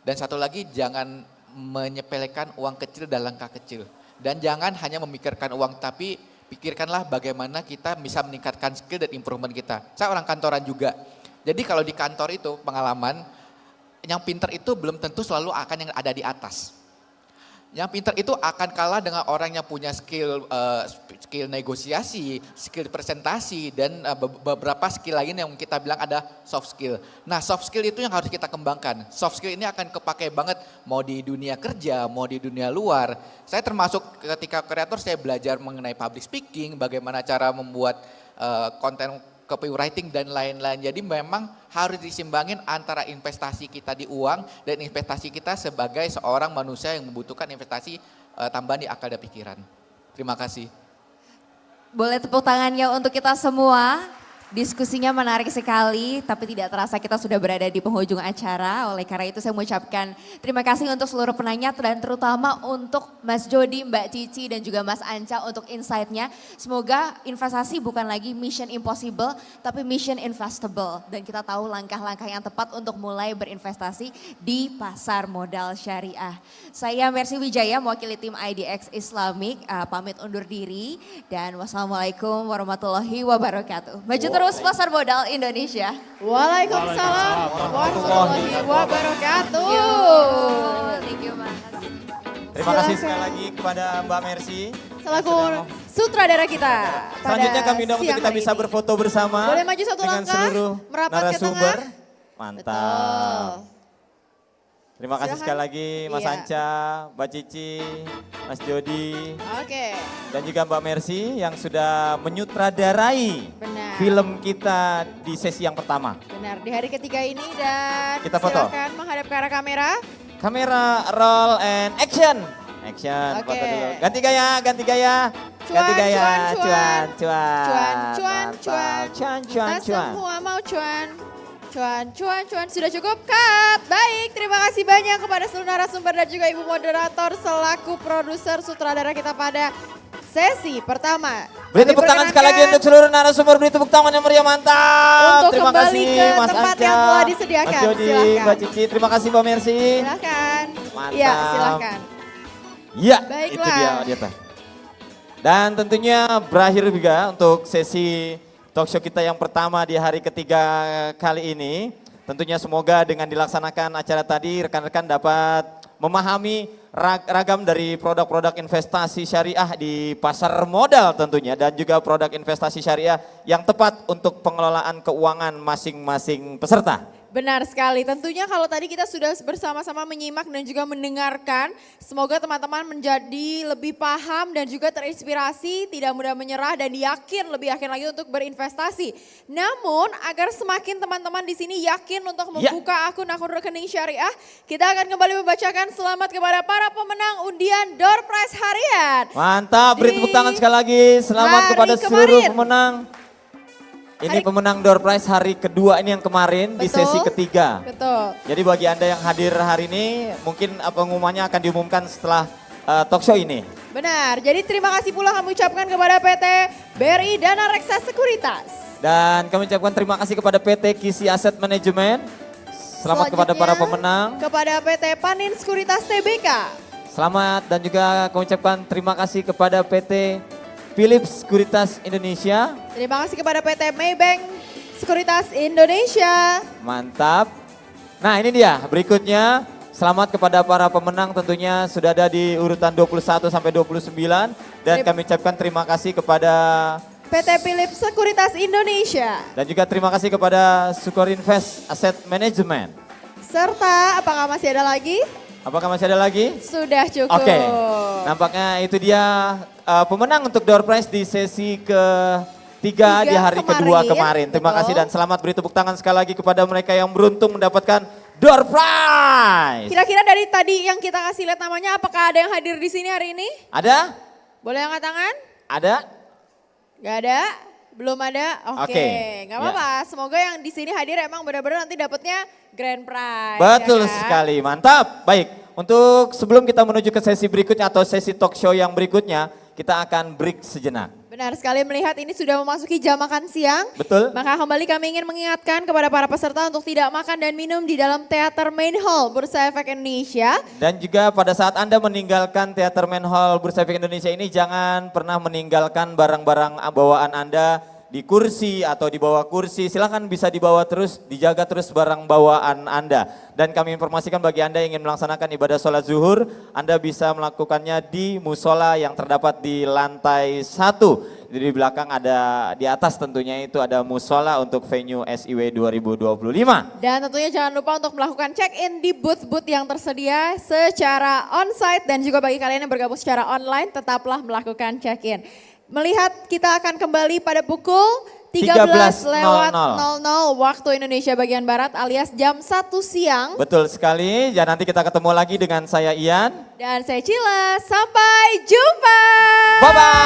Dan satu lagi jangan menyepelekan uang kecil dan langkah kecil. Dan jangan hanya memikirkan uang tapi pikirkanlah bagaimana kita bisa meningkatkan skill dan improvement kita. Saya orang kantoran juga. Jadi kalau di kantor itu pengalaman, yang pinter itu belum tentu selalu akan yang ada di atas. Yang pintar itu akan kalah dengan orang yang punya skill negosiasi, skill presentasi, dan beberapa skill lain yang kita bilang ada soft skill. Nah soft skill itu yang harus kita kembangkan. Soft skill ini akan kepakai banget mau di dunia kerja, mau di dunia luar. Saya termasuk ketika kreator saya belajar mengenai public speaking, bagaimana cara membuat konten copywriting dan lain-lain. Jadi memang harus disimbangin antara investasi kita di uang dan investasi kita sebagai seorang manusia yang membutuhkan investasi tambahan di akal dan pikiran. Terima kasih. Boleh tepuk tangannya untuk kita semua. Diskusinya menarik sekali, tapi tidak terasa kita sudah berada di penghujung acara. Oleh karena itu saya mengucapkan terima kasih untuk seluruh penanya dan terutama untuk Mas Jody, Mbak Cici dan juga Mas Anca untuk insight-nya. Semoga investasi bukan lagi mission impossible, tapi mission investable. Dan kita tahu langkah-langkah yang tepat untuk mulai berinvestasi di pasar modal syariah. Saya Mercy Wijaya, mewakili tim IDX Islamic, pamit undur diri. Dan wassalamualaikum warahmatullahi wabarakatuh. Maju terus pasar modal Indonesia. Waalaikumsalam warahmatullahi wabarakatuh. Thank you, Mas. Terima kasih sekali lagi kepada Mbak Mercy. Selaku sutradara kita. Selanjutnya kami undang untuk kita bisa berfoto bersama. Boleh maju satu dengan langkah, seluruh merapat ke narasumber. tengah. Mantap. Betul. Terima kasih Silakan. sekali lagi Mas Iya. Anca, Mbak Cici, Mas Jody, Oke, dan juga Mbak Mercy yang sudah menyutradarai benar. film kita di sesi yang pertama. Benar, di hari ketiga ini dan Kita foto. silakan menghadap ke arah kamera. Kamera, roll, and action. Action, Oke. foto dulu. Ganti gaya, ganti gaya. Cuan, Ganti gaya, cuan, cuan, cuan. cuan. Cuan, cuan, Mantap. cuan. Cuan, cuan, Kita cuan. semua mau cuan. Cuan, cuan, cuan. Sudah cukup, cut. Baik, terima kasih banyak kepada seluruh narasumber dan juga ibu moderator selaku produser sutradara kita pada sesi pertama. Beri Kami tepuk tangan sekali lagi perkenankan untuk seluruh narasumber. Beri tepuk tangan yang meriah, mantap. Untuk Terima kembali kasih ke Mas tempat Anca, yang telah disediakan. Mas Jody, Silakan. Mbak Cici. Terima kasih Mbak Mercy. Silakan. Mantap. Iya, silakan. Iya, Baiklah. itu dia di atas. Dan tentunya berakhir juga untuk sesi talk show kita yang pertama di hari ketiga kali ini. Tentunya semoga dengan dilaksanakan acara tadi rekan-rekan dapat memahami ragam dari produk-produk investasi syariah di pasar modal tentunya. Dan juga produk investasi syariah yang tepat untuk pengelolaan keuangan masing-masing peserta. Benar sekali, tentunya kalau tadi kita sudah bersama-sama menyimak dan juga mendengarkan, semoga teman-teman menjadi lebih paham dan juga terinspirasi, tidak mudah menyerah dan lebih yakin lagi untuk berinvestasi. Namun agar semakin teman-teman di sini yakin untuk membuka akun-akun rekening syariah, kita akan kembali membacakan selamat kepada para pemenang undian Door Prize harian. Mantap, beri tepuk tangan sekali lagi. Selamat hari kepada seluruh kemarin. pemenang. Ini pemenang Door Prize hari kedua ini yang kemarin di Betul. sesi ketiga. Betul. Jadi bagi Anda yang hadir hari ini, mungkin pengumumannya akan diumumkan setelah talk show ini. Benar, jadi terima kasih pula kami ucapkan kepada PT BRI Dana Reksa Sekuritas. Dan kami ucapkan terima kasih kepada PT Kisi Asset Management. Selamat kepada para pemenang. Kepada PT Panin Sekuritas TBK. Selamat dan juga kami ucapkan terima kasih kepada PT Philips Sekuritas Indonesia. Terima kasih kepada PT Maybank Sekuritas Indonesia. Mantap. Nah ini dia berikutnya. Selamat kepada para pemenang tentunya sudah ada di urutan 21 sampai 29. Dan kami ucapkan terima kasih kepada PT Philips Sekuritas Indonesia. dan juga terima kasih kepada Sukor Invest Asset Management. Serta apakah masih ada lagi? Apakah masih ada lagi? Sudah cukup. Oke, nampaknya itu dia pemenang untuk Door Prize di sesi ketiga di hari kedua kemarin. Terima kasih dan selamat, beri tepuk tangan sekali lagi kepada mereka yang beruntung mendapatkan Door Prize. Kira-kira dari tadi yang kita kasih lihat namanya, apakah ada yang hadir di sini hari ini? Ada? Boleh angkat tangan? Ada? Gak ada? Belum ada? Oke, Oke, gak apa-apa. Semoga yang di sini hadir emang benar-benar nanti dapatnya grand prize. Betul ya kan? sekali, mantap. Baik, untuk sebelum kita menuju ke sesi berikutnya atau sesi talk show yang berikutnya, kita akan break sejenak. Benar sekali, melihat ini sudah memasuki jam makan siang. Betul. Maka kembali kami ingin mengingatkan kepada para peserta untuk tidak makan dan minum di dalam Teater Main Hall Bursa Efek Indonesia. Dan juga pada saat Anda meninggalkan Teater Main Hall Bursa Efek Indonesia ini, jangan pernah meninggalkan barang-barang bawaan Anda di kursi atau di bawah kursi. Silakan bisa dibawa terus, dijaga terus barang bawaan Anda. Dan kami informasikan bagi Anda yang ingin melaksanakan ibadah sholat zuhur, Anda bisa melakukannya di musola yang terdapat di lantai 1. Jadi di belakang ada, di atas tentunya itu ada musola untuk venue SIW 2025. Dan tentunya jangan lupa untuk melakukan check-in di booth-booth yang tersedia secara on-site. Dan juga bagi kalian yang bergabung secara online, tetaplah melakukan check-in. Melihat kita akan kembali pada pukul 13.00 waktu Indonesia bagian Barat alias jam 1 siang. Betul sekali, dan nanti kita ketemu lagi dengan saya Ian. Dan saya Cila, sampai jumpa. Bye-bye.